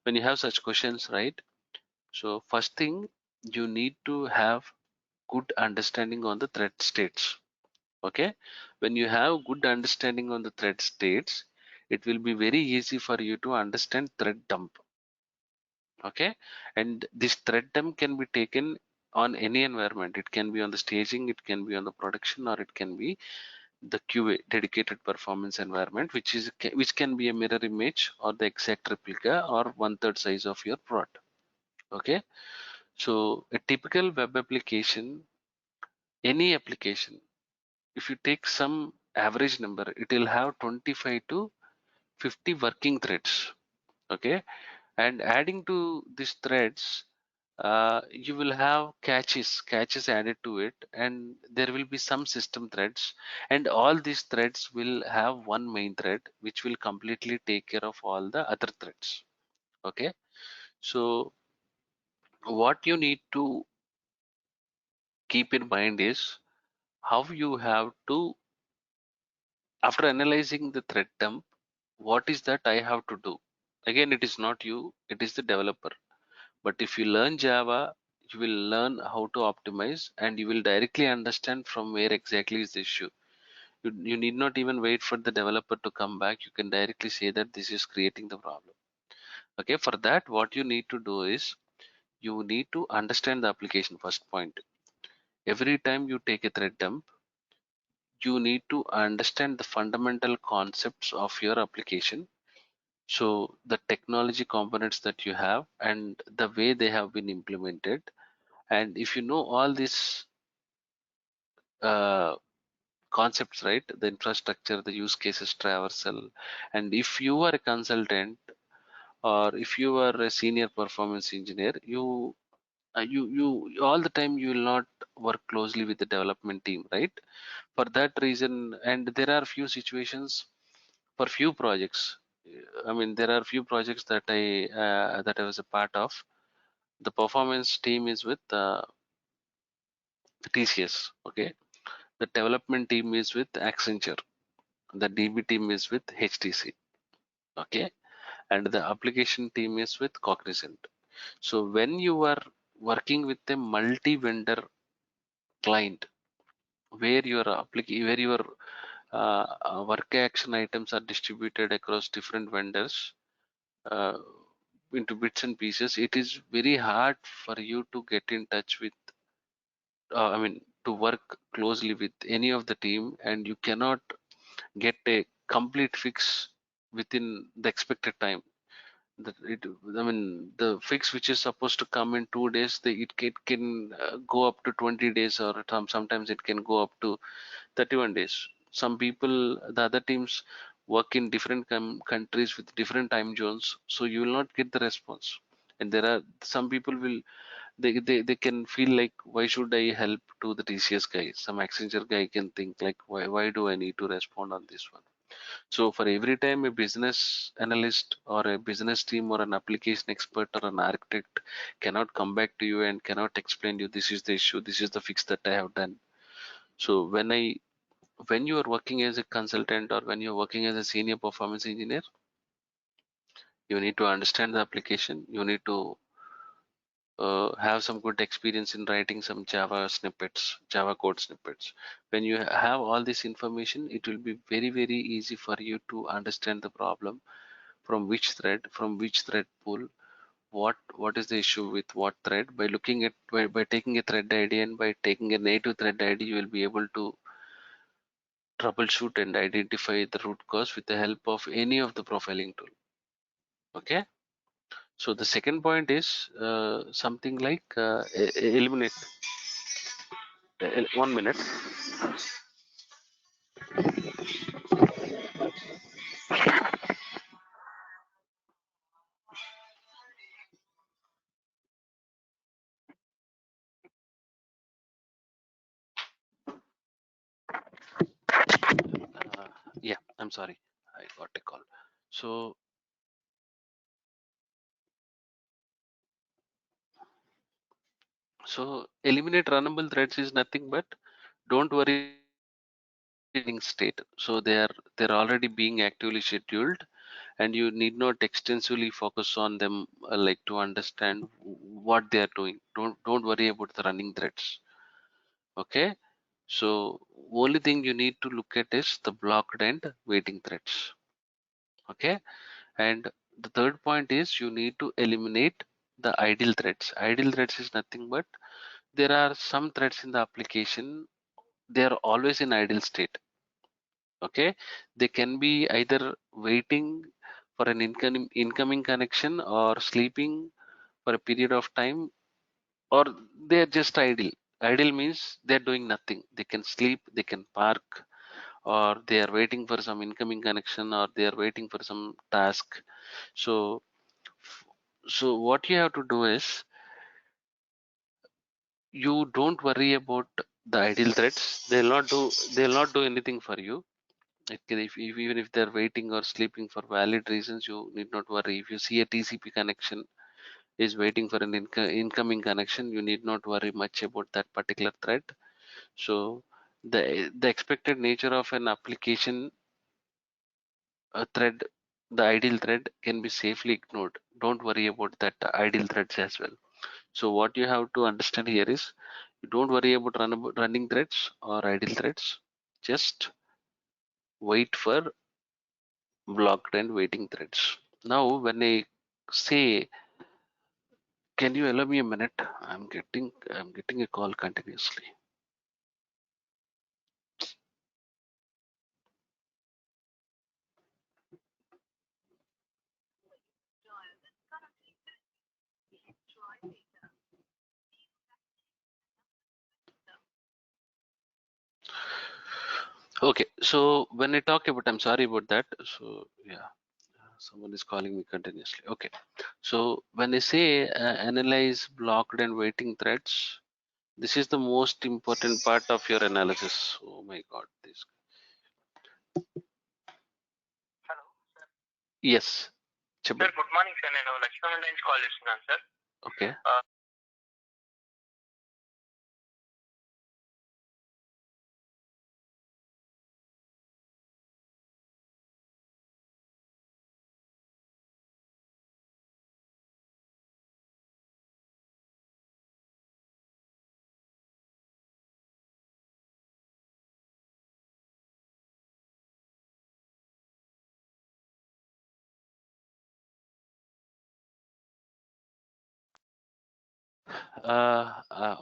when you have such questions, right? So first thing, you need to have good understanding on the thread states. Okay, when you have good understanding on the thread states, it will be very easy for you to understand thread dump. Okay, and this thread dump can be taken on any environment. It can be on the staging, it can be on the production, or it can be the QA, dedicated performance environment, which can be a mirror image or the exact replica or 1/3 size of your prod. Okay, so a typical web application, any application, if you take some average number, it will have 25 to 50 working threads. Okay, and adding to these threads, you will have catches added to it, and there will be some system threads, and all these threads will have one main thread which will completely take care of all the other threads. Okay, so what you need to keep in mind is how you have to, after analyzing the thread dump, what is that I have to do. Again, it is not you, it is the developer. But if you learn Java, you will learn how to optimize, and you will directly understand from where exactly is the issue. You need not even wait for the developer to come back. You can directly say that this is creating the problem. Okay, for that, what you need to do is you need to understand the application. First point, every time you take a thread dump, you need to understand the fundamental concepts of your application. So the technology components that you have and the way they have been implemented. And if you know all these uh, concepts, right, the infrastructure, the use cases, traversal, and if you are a consultant or if you are a senior performance engineer, you all the time you will not work closely with the development team, right? For that reason, and there are few situations for few projects. I mean, there are few projects that I was a part of. The performance team is with TCS. Okay, the development team is with Accenture, the DB team is with HTC. Okay, and the application team is with Cognizant. So when you are working with a multi-vendor client, where your work action items are distributed across different vendors uh, into bits and pieces, it is very hard for you to get in touch with, I mean, to work closely with any of the team, and you cannot get a complete fix within the expected time. I mean, the fix which is supposed to come in 2 days, it can go up to 20 days, or sometimes it can go up to 31 days. Some people, the other teams, work in different countries with different time zones, so you will not get the response. And there are some people will, they can feel like, why should I help to the TCS guy? Some Accenture guy can think like, why do I need to respond on this one? So for every time a business analyst or a business team or an application expert or an architect cannot come back to you and cannot explain you this is the issue, this is the fix that I have done. So when you are working as a consultant or when you're working as a senior performance engineer, you need to understand the application. You need to have some good experience in writing some Java snippets, Java code snippets. When you have all this information, it will be very, very easy for you to understand the problem, from which thread pool, what is the issue with what thread. By looking at by taking a thread ID and by taking a native thread ID, you will be able to troubleshoot and identify the root cause with the help of any of the profiling tool. Okay. So the second point is something like eliminate. 1 minute. Yeah, I'm sorry, I got a call. So eliminate runnable threads is nothing but don't worry in state. So they're already being actively scheduled, and you need not extensively focus on them like to understand what they are doing. Don't worry about the running threads. Okay. So only thing you need to look at is the blocked and waiting threads. Okay. And the third point is you need to eliminate the idle threads. Idle threads is nothing but there are some threads in the application, they are always in idle state. Okay, they can be either waiting for an incoming connection or sleeping for a period of time, or they're just idle. Idle means they're doing nothing. They can sleep, they can park, or they are waiting for some incoming connection, or they are waiting for some task. So so what you have to do is you don't worry about the idle threads. They'll not do anything for you. Okay, even if they're waiting or sleeping for valid reasons, you need not worry. If you see a TCP connection is waiting for an incoming connection, you need not worry much about that particular thread. So the expected nature of an application, a thread, the idle thread can be safely ignored. Don't worry about that idle threads as well. So what you have to understand here is you don't worry about running threads or idle threads. Just wait for blocked and waiting threads. Now, when I say, can you allow me a minute? I'm getting a call continuously. Okay, so when I talk about, I'm sorry about that. So yeah, someone is calling me continuously. Okay, so when I say analyze blocked and waiting threads, this is the most important part of your analysis. Oh my God, this. Yes. Sir, good morning, sir. నేను లక్ష్మణ్ నుంచి call చేస్తున్నాను sir. Okay.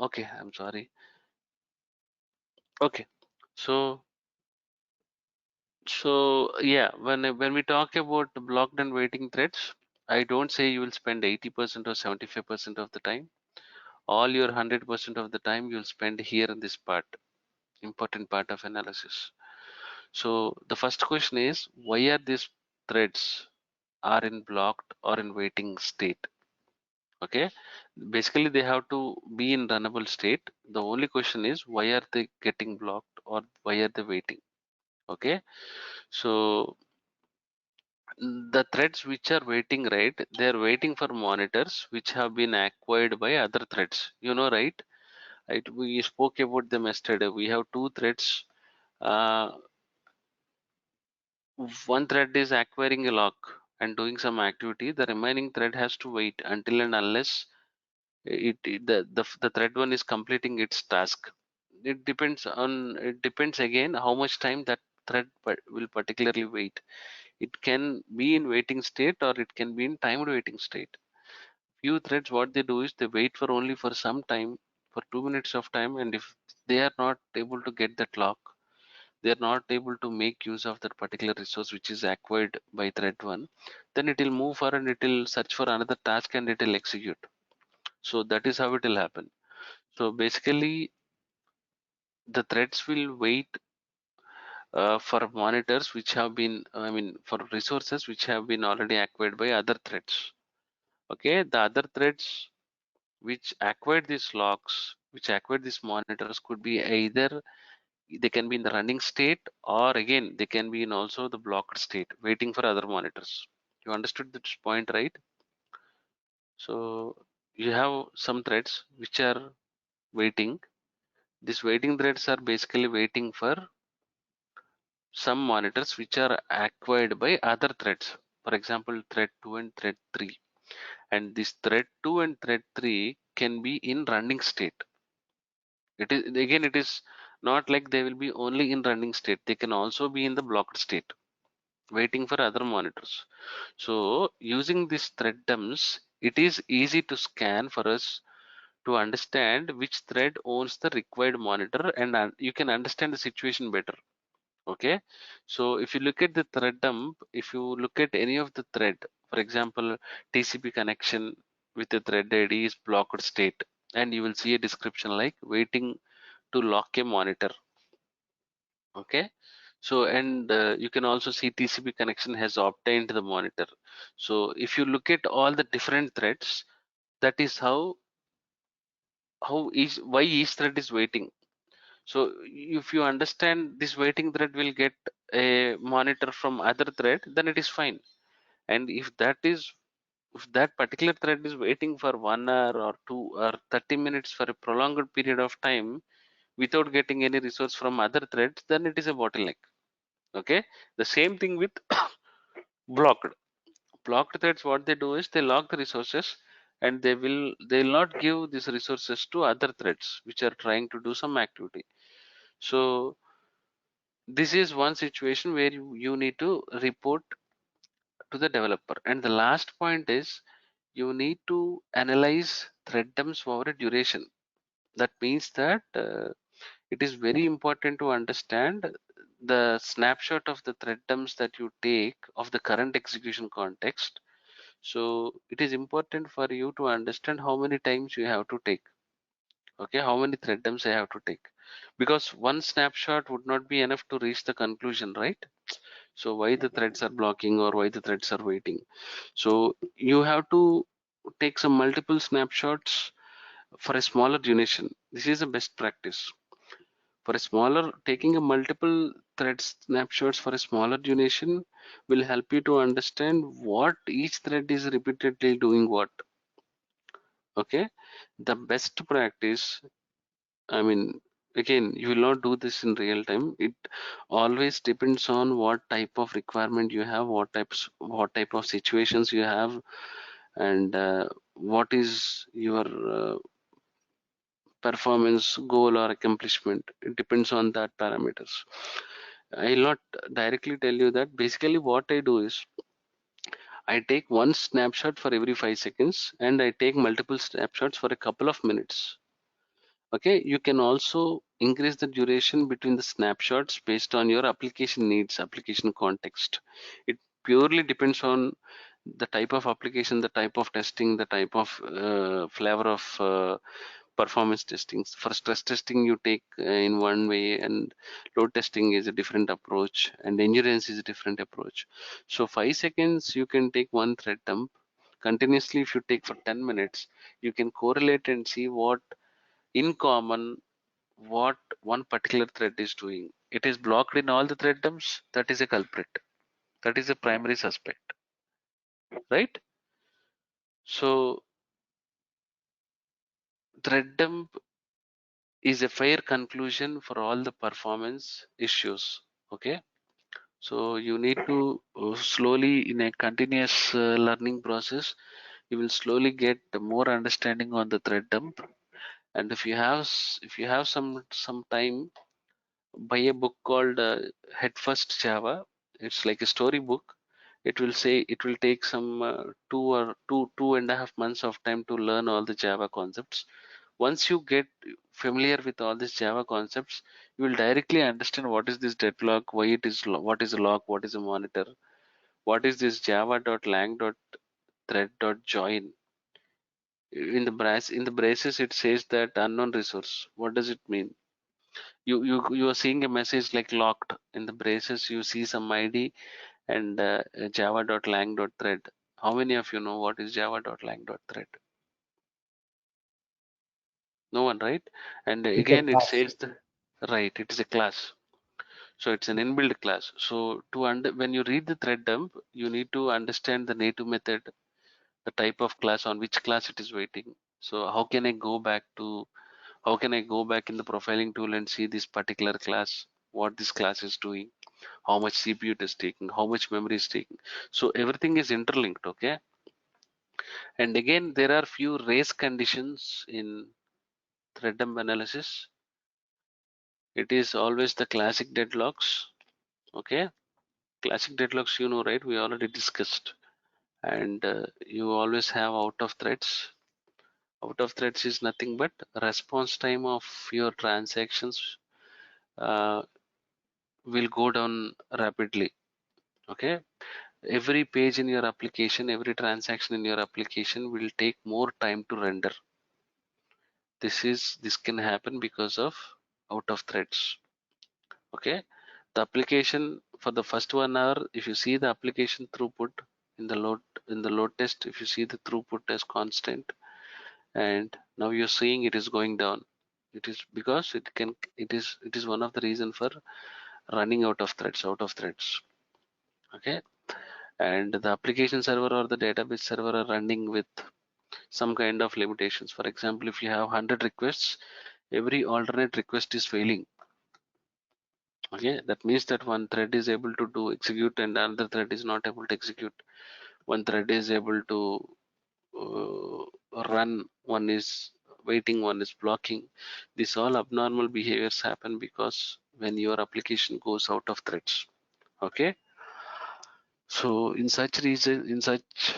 Okay, I'm sorry. Okay, so yeah, when we talk about the blocked and waiting threads, I don't say you will spend 80% or 75% of the time. All your 100% of the time you'll spend here in this part, important part of analysis. So the first question is why are these threads are in blocked or in waiting state? Okay, basically they have to be in runnable state. The only question is why are they getting blocked or why are they waiting? Okay, so the threads which are waiting, right, they are waiting for monitors which have been acquired by other threads, right? Right, we spoke about them yesterday. We have two threads. uh, One thread is acquiring a lock and doing some activity. The remaining thread has to wait until and unless the thread one is completing its task. It depends again how much time that thread will particularly wait. It can be in waiting state or it can be in timed waiting state. Few threads, what they do is they wait for only for some time, for 2 minutes of time, and if they are not able to get that lock, they are not able to make use of that particular resource which is acquired by thread one, then it will move for and it will search for another task and it will execute. So that is how it will happen. So basically the threads will wait for monitors which have been, for resources which have been already acquired by other threads. Okay, the other threads which acquired these locks, which acquired these monitors, could be either they can be in the running state, or again they can be in also the blocked state waiting for other monitors. You understood this point, right? So you have some threads which are waiting. These waiting threads are basically waiting for some monitors which are acquired by other threads, for example thread 2 and thread 3, and this thread 2 and thread 3 can be in running state. It is not like they will be only in running state, they can also be in the blocked state waiting for other monitors. So using these thread terms, it is easy to scan for us to understand which thread owns the required monitor, and you can understand the situation better. Okay, so if you look at the thread dump, if you look at any of the thread, for example TCP connection with the thread ID is blocked state, and you will see a description like waiting to lock a monitor. Okay, so and you can also see TCP connection has obtained the monitor. So if you look at all the different threads, that is how each why each thread is waiting. So if you understand this waiting thread will get a monitor from other thread, then it is fine. And if that particular thread is waiting for 1 hour or 2 or 30 minutes for a prolonged period of time without getting any resource from other threads, then it is a bottleneck. Okay, the same thing with blocked threads. What they do is they lock the resources, and they will not give these resources to other threads which are trying to do some activity. So this is one situation where you need to report to the developer. And the last point is you need to analyze thread terms over a duration. That means that it is very important to understand the snapshot of the thread terms that you take of the current execution context. So it is important for you to understand how many times you have to take. Okay, how many thread terms I have to take, because one snapshot would not be enough to reach the conclusion, right? So why the threads are blocking or why the threads are waiting. So you have to take some multiple snapshots for a smaller duration. This is a best practice. For a smaller, taking a multiple thread snapshots for a smaller duration will help you to understand what each thread is repeatedly doing what. Okay, the best practice, I mean, again, you will not do this in real time. It always depends on what type of requirement you have, what type of situations you have, and what is your performance goal or accomplishment. It depends on that parameters. I'll not directly tell you that. Basically, what I do is I take one snapshot for every 5 seconds, and I take multiple snapshots for a couple of minutes. Okay, you can also increase the duration between the snapshots based on your application needs, application context. It purely depends on the type of application, the type of testing, the type of flavor of performance testing. For stress testing, you take in one way, and load testing is a different approach, and endurance is a different approach. So 5 seconds, you can take one thread dump. Continuously, if you take for 10 minutes, you can correlate and see what in common what one particular thread is doing. it is blocked in all the thread dumps, that is a culprit. That is a primary suspect, right? So thread dump is a fair conclusion for all the performance issues. Okay, so you need to slowly, in a continuous learning process, you will slowly get more understanding on the thread dump. And if you have some time, buy a book called Head First Java. It's like a story book. It will say it will take some 2.5 months of time to learn all the Java concepts. Once you get familiar with all these Java concepts, you will directly understand what is this deadlock, why it is, what is a lock, what is a monitor, what is this java.lang.thread.join. In the braces it says that unknown resource. What does it mean? You are seeing a message like locked. In the braces you see some ID and java.lang.thread. How many of you know what is java.lang.thread? No one, right? And It's a again it class. says right, it is a class. So it's an inbuilt class. So when you read the thread dump, you need to understand the native method, the type of class, on which class it is waiting. So how can I go back in the profiling tool and see this particular class, what this class is doing, how much CPU it is taking, how much memory is taking. So everything is interlinked, okay? And again, there are few race conditions in thread dump analysis. It is always the classic deadlocks, okay? Classic deadlocks, you know, right? We already discussed. And you always have out of threads. Out of threads is nothing but response time of your transactions will go down rapidly, okay? Every page in your application, every transaction in your application will take more time to render. This can happen because of out of threads, okay? The application for the first 1 hour, if you see the application throughput in the load test, if you see the throughput as constant, and now you're seeing it is going down, it is because it is one of the reason for running out of threads, okay? And the application server or the database server are running with some kind of limitations. For example, if you have 100 requests, every alternate request is failing, okay? That means that one thread is able to do execute and another thread is not able to execute. One thread is able to run, one is waiting, one is blocking. These all abnormal behaviors happen because when your application goes out of threads, okay? So in such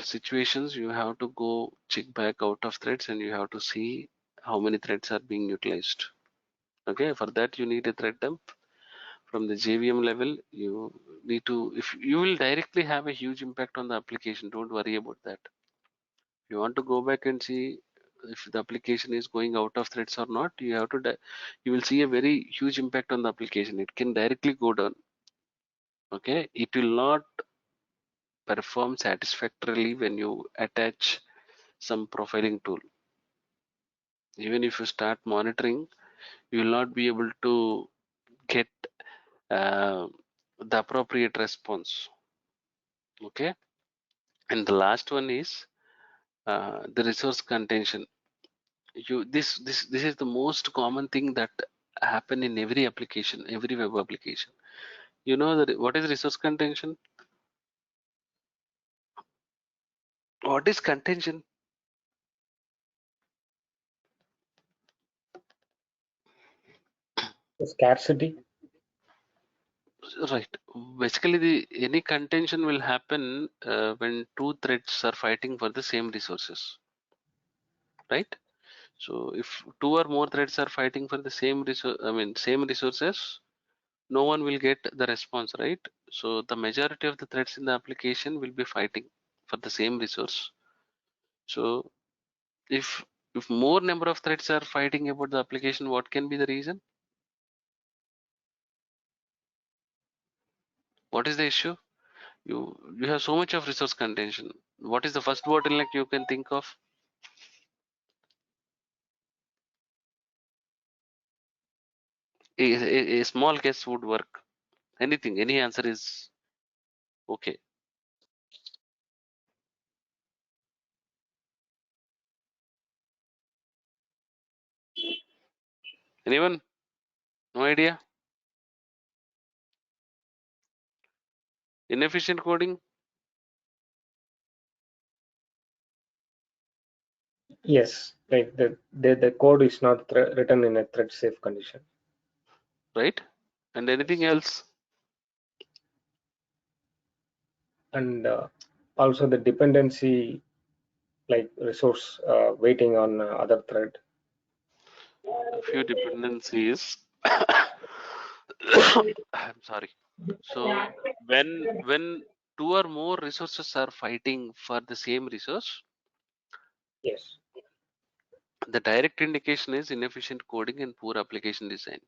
situations, you have to go check back out of threads and you have to see how many threads are being utilized. Okay, for that you need a thread dump. From the JVM level, you need to, if you will directly have a huge impact on the application, don't worry about that. You want to go back and see if the application is going out of threads or not, you have to, you will see a very huge impact on the application. It can directly go down. Okay, it will not perform satisfactorily when you attach some profiling tool. Even if you start monitoring, you will not be able to get uh, the appropriate response. Okay, and the last one is the resource contention. This is the most common thing that happen in every application, every web application. You know that what is resource contention? What is contention? Scarcity. Right. Basically, any contention will happen when two threads are fighting for the same resources, right? So if two or more threads are fighting for the same same resources, no one will get the response, right? So the majority of the threads in the application will be fighting for the same resource. So if more number of threads are fighting about the application, what can be the reason? What is the issue? You have so much of resource contention. What is the first bottleneck you can think of? A small case would work. Anything, any answer is okay. Anyone? No idea? Inefficient coding? Yes, like the code is not written in a thread safe condition. Right? And anything else? And also the dependency, like resource waiting on other thread. A few dependencies. I'm sorry. So when two or more resources are fighting for the same resource, Yes. the direct indication is inefficient coding and poor application design.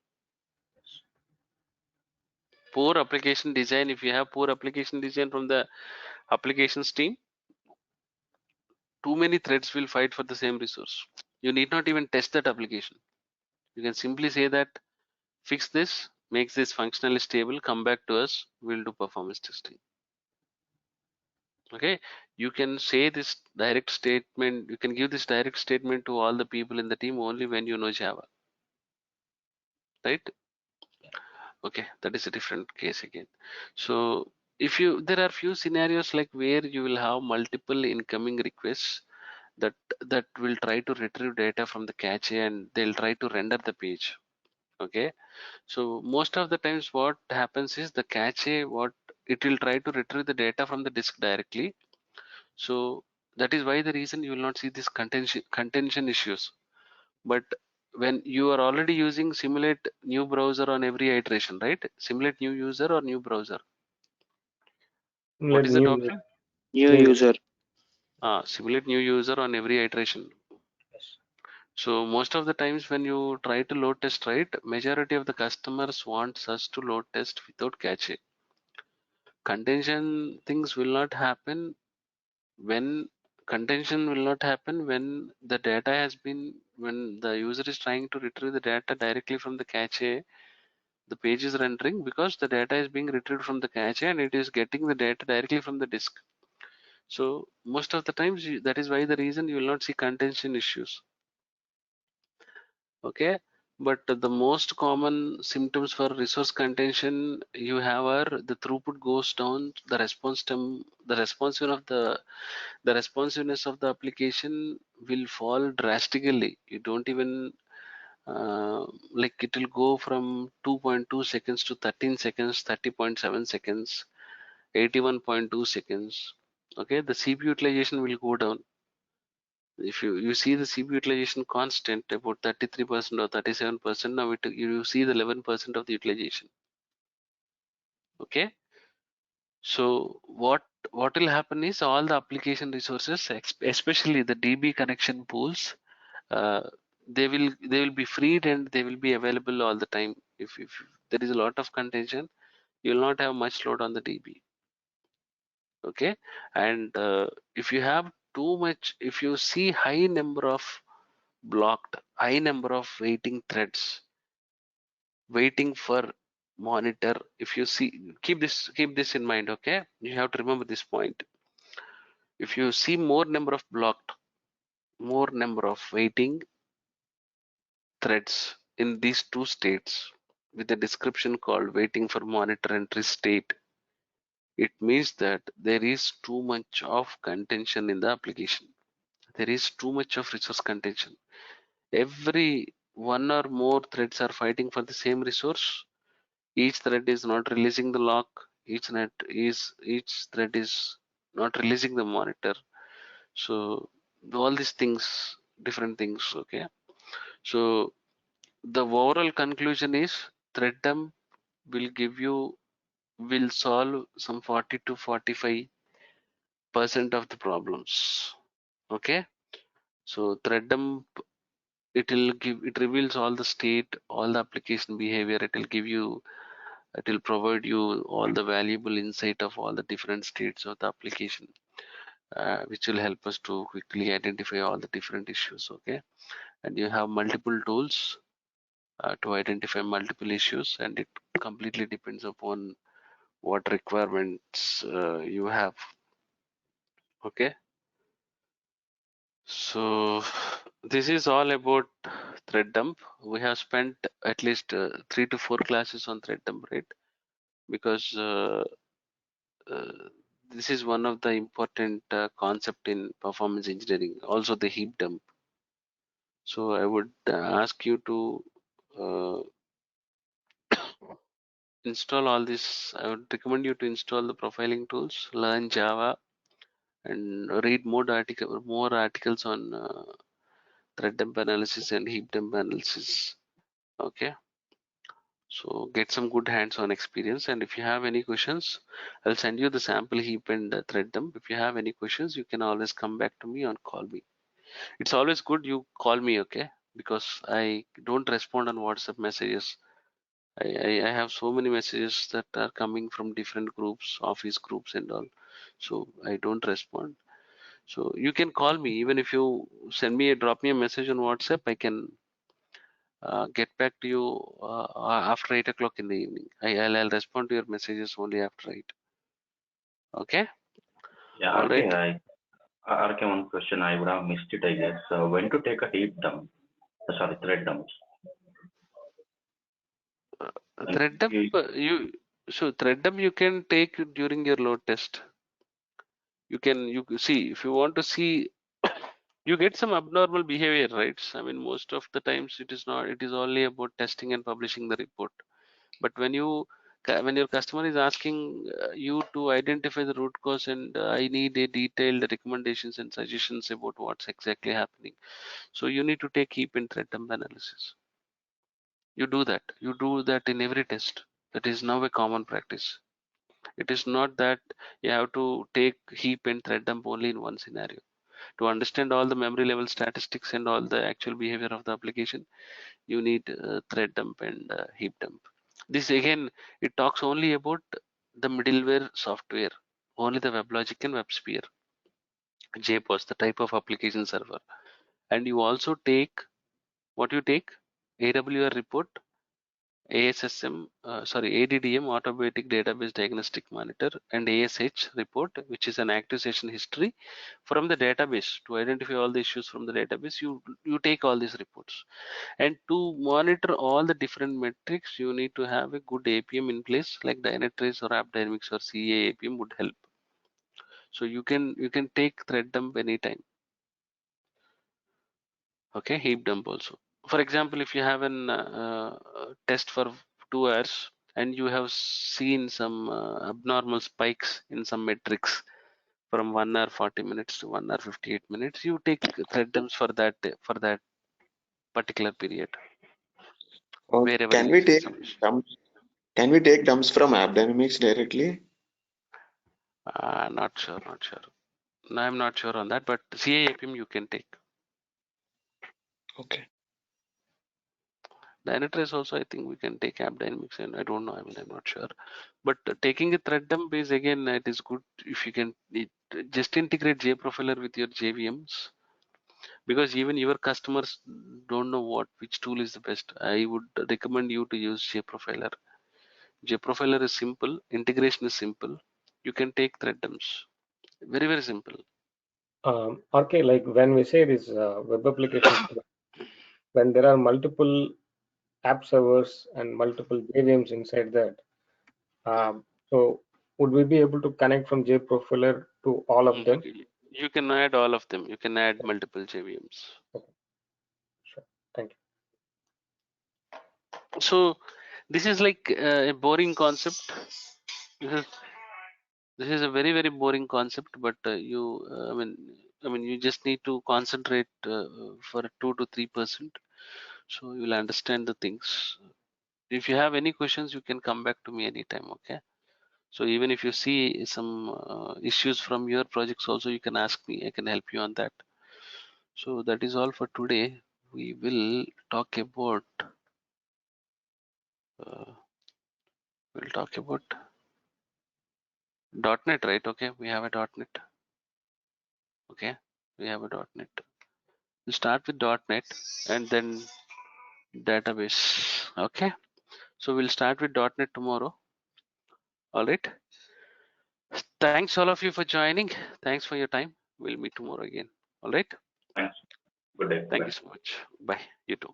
Poor application design, if you have poor application design from the applications team, too many threads will fight for the same resource. You need not even test that application. You can simply say that fix this, makes this functionally stable, come back to us, we'll do performance testing. Okay, you can say this direct statement, you can give this direct statement to all the people in the team only when you know Java, right? Okay, that is a different case again. So if you, there are few scenarios like where you will have multiple incoming requests that will try to retrieve data from the cache and they'll try to render the page. Okay, so most of the times what happens is the cache, what it will try to retrieve the data from the disk directly. So that is why the reason you will not see this contention issues. But when you are already using simulate new browser on every iteration, right? Simulate new user or new browser. What Let is that new option? New new user. Simulate new user on every iteration. Yes. So most of the times when you try to load test, right, majority of the customers wants us to load test without cache. Contention things will not happen when contention will not happen when the data has been, when the user is trying to retrieve the data directly from the cache, the page is rendering because the data is being retrieved from the cache and it is getting the data directly from the disk. So most of the times that is why the reason you will not see contention issues. Okay, but the most common symptoms for resource contention you have are the throughput goes down, the response time, the responsiveness of the application will fall drastically. You don't even like it will go from 2.2 seconds to 13 seconds, 30.7 seconds, 81.2 seconds. Okay, the CPU utilization will go down. If you see the CPU utilization constant about 33% or 37%, now you see the 11% of the utilization. Okay, so what will happen is all the application resources, especially the DB connection pools, uh, they will be freed and they will be available all the time. If there is a lot of contention, you will not have much load on the DB. Okay, and if you have too much, if you see high number of blocked, high number of waiting threads waiting for monitor, if you see, keep this in mind. Okay, you have to remember this point. If you see more number of blocked, more number of waiting threads in these two states with a description called waiting for monitor entry state, it means that there is too much of contention in the application. There is too much of resource contention. Every one or more threads are fighting for the same resource. Each thread is not releasing the lock. Each thread is not releasing the monitor. So all these things, different things. Okay. So the overall conclusion is thread dump will give you, will solve some 40 to 45% of the problems. Okay, so thread dump, it reveals all the state, all the application behavior. It will provide you all the valuable insight of all the different states of the application, which will help us to quickly identify all the different issues. Okay, and you have multiple tools to identify multiple issues, and it completely depends upon what requirements you have. Okay, so this is all about thread dump. We have spent at least 3 to 4 classes on thread dump, right? Because this is one of the important concept in performance engineering, also the heap dump. So I would ask you to install all this. I would recommend you to install the profiling tools, learn Java, and read more articles on thread dump analysis and heap dump analysis. Okay, so get some good hands-on experience. And if you have any questions, I'll send you the sample heap and thread dump. If you have any questions, you can always come back to me or call me. It's always good you call me, okay? Because I don't respond on WhatsApp messages. I have so many messages that are coming from different groups, office groups and all. So I don't respond. So you can call me. Even if you drop me a message on WhatsApp, I can get back to you after 8 o'clock in the evening. I'll respond to your messages only after 8. Okay? Yeah, All right. RK, one question I would have missed it, I guess. When to take a heap dump? Sorry, thread dumps. Thread dump, thread dump you can take during your load test. You see, if you want to see, you get some abnormal behavior, right? I mean, most of the times it is not, it is only about testing and publishing the report. But when your customer is asking you to identify the root cause and I need a detailed recommendations and suggestions about what's exactly happening, so you need to take heap and thread dump analysis. You do that in every test. That is now a common practice. It is not that you have to take heap and thread dump only in one scenario. To understand all the memory level statistics and all the actual behavior of the application, you need thread dump and heap dump. This again, it talks only about the middleware software, only the WebLogic and WebSphere, JPOS, the type of application server. And you also take, what you take? AWR report, ADDM, Automatic Database Diagnostic Monitor, and ASH report, which is an active session history from the database. To identify all the issues from the database, you take all these reports. And to monitor all the different metrics, you need to have a good APM in place, like Dynatrace or AppDynamics or CA APM would help. So you can take thread dump anytime. Okay, heap dump also. For example, if you have an test for 2 hours and you have seen some abnormal spikes in some metrics from 1 hour 40 minutes to 1 hour 58 minutes, you take thread dumps for that particular period, wherever Can you we see take some issue. dumps? Can we take dumps from AppDynamics directly? Not sure. No, I'm not sure on that, but CA APM you can take. Okay. Dynatrace also, I think we can take AppDynamics, and I don't know. I mean, I'm not sure. But taking a thread dump is, again, it is good if you can just integrate JProfiler with your JVMs, because even your customers don't know which tool is the best. I would recommend you to use JProfiler. JProfiler is simple, integration is simple. You can take thread dumps. Very, very simple. Okay, like when we say this web application, when there are multiple app servers and multiple JVMs inside that, so would we be able to connect from JProfiler to all of them? You can add all of them. You can add multiple JVMs. Okay. Sure. Thank you. So this is like a boring concept. This is a very, very boring concept, but I mean, you just need to concentrate for 2 to 3%, so you'll understand the things. If you have any questions, you can come back to me anytime. Okay. So even if you see some issues from your projects, also you can ask me. I can help you on that. So that is all for today. We will talk about. We'll talk about .NET, right? Okay, we have a .NET. Okay, we have a .NET. We'll start with .NET and then database. Okay, so we'll start with .NET tomorrow. All right. Thanks all of you for joining. Thanks for your time. We'll meet tomorrow again. All right. Thanks. Good day. Thank Bye. you so much. Bye. You too.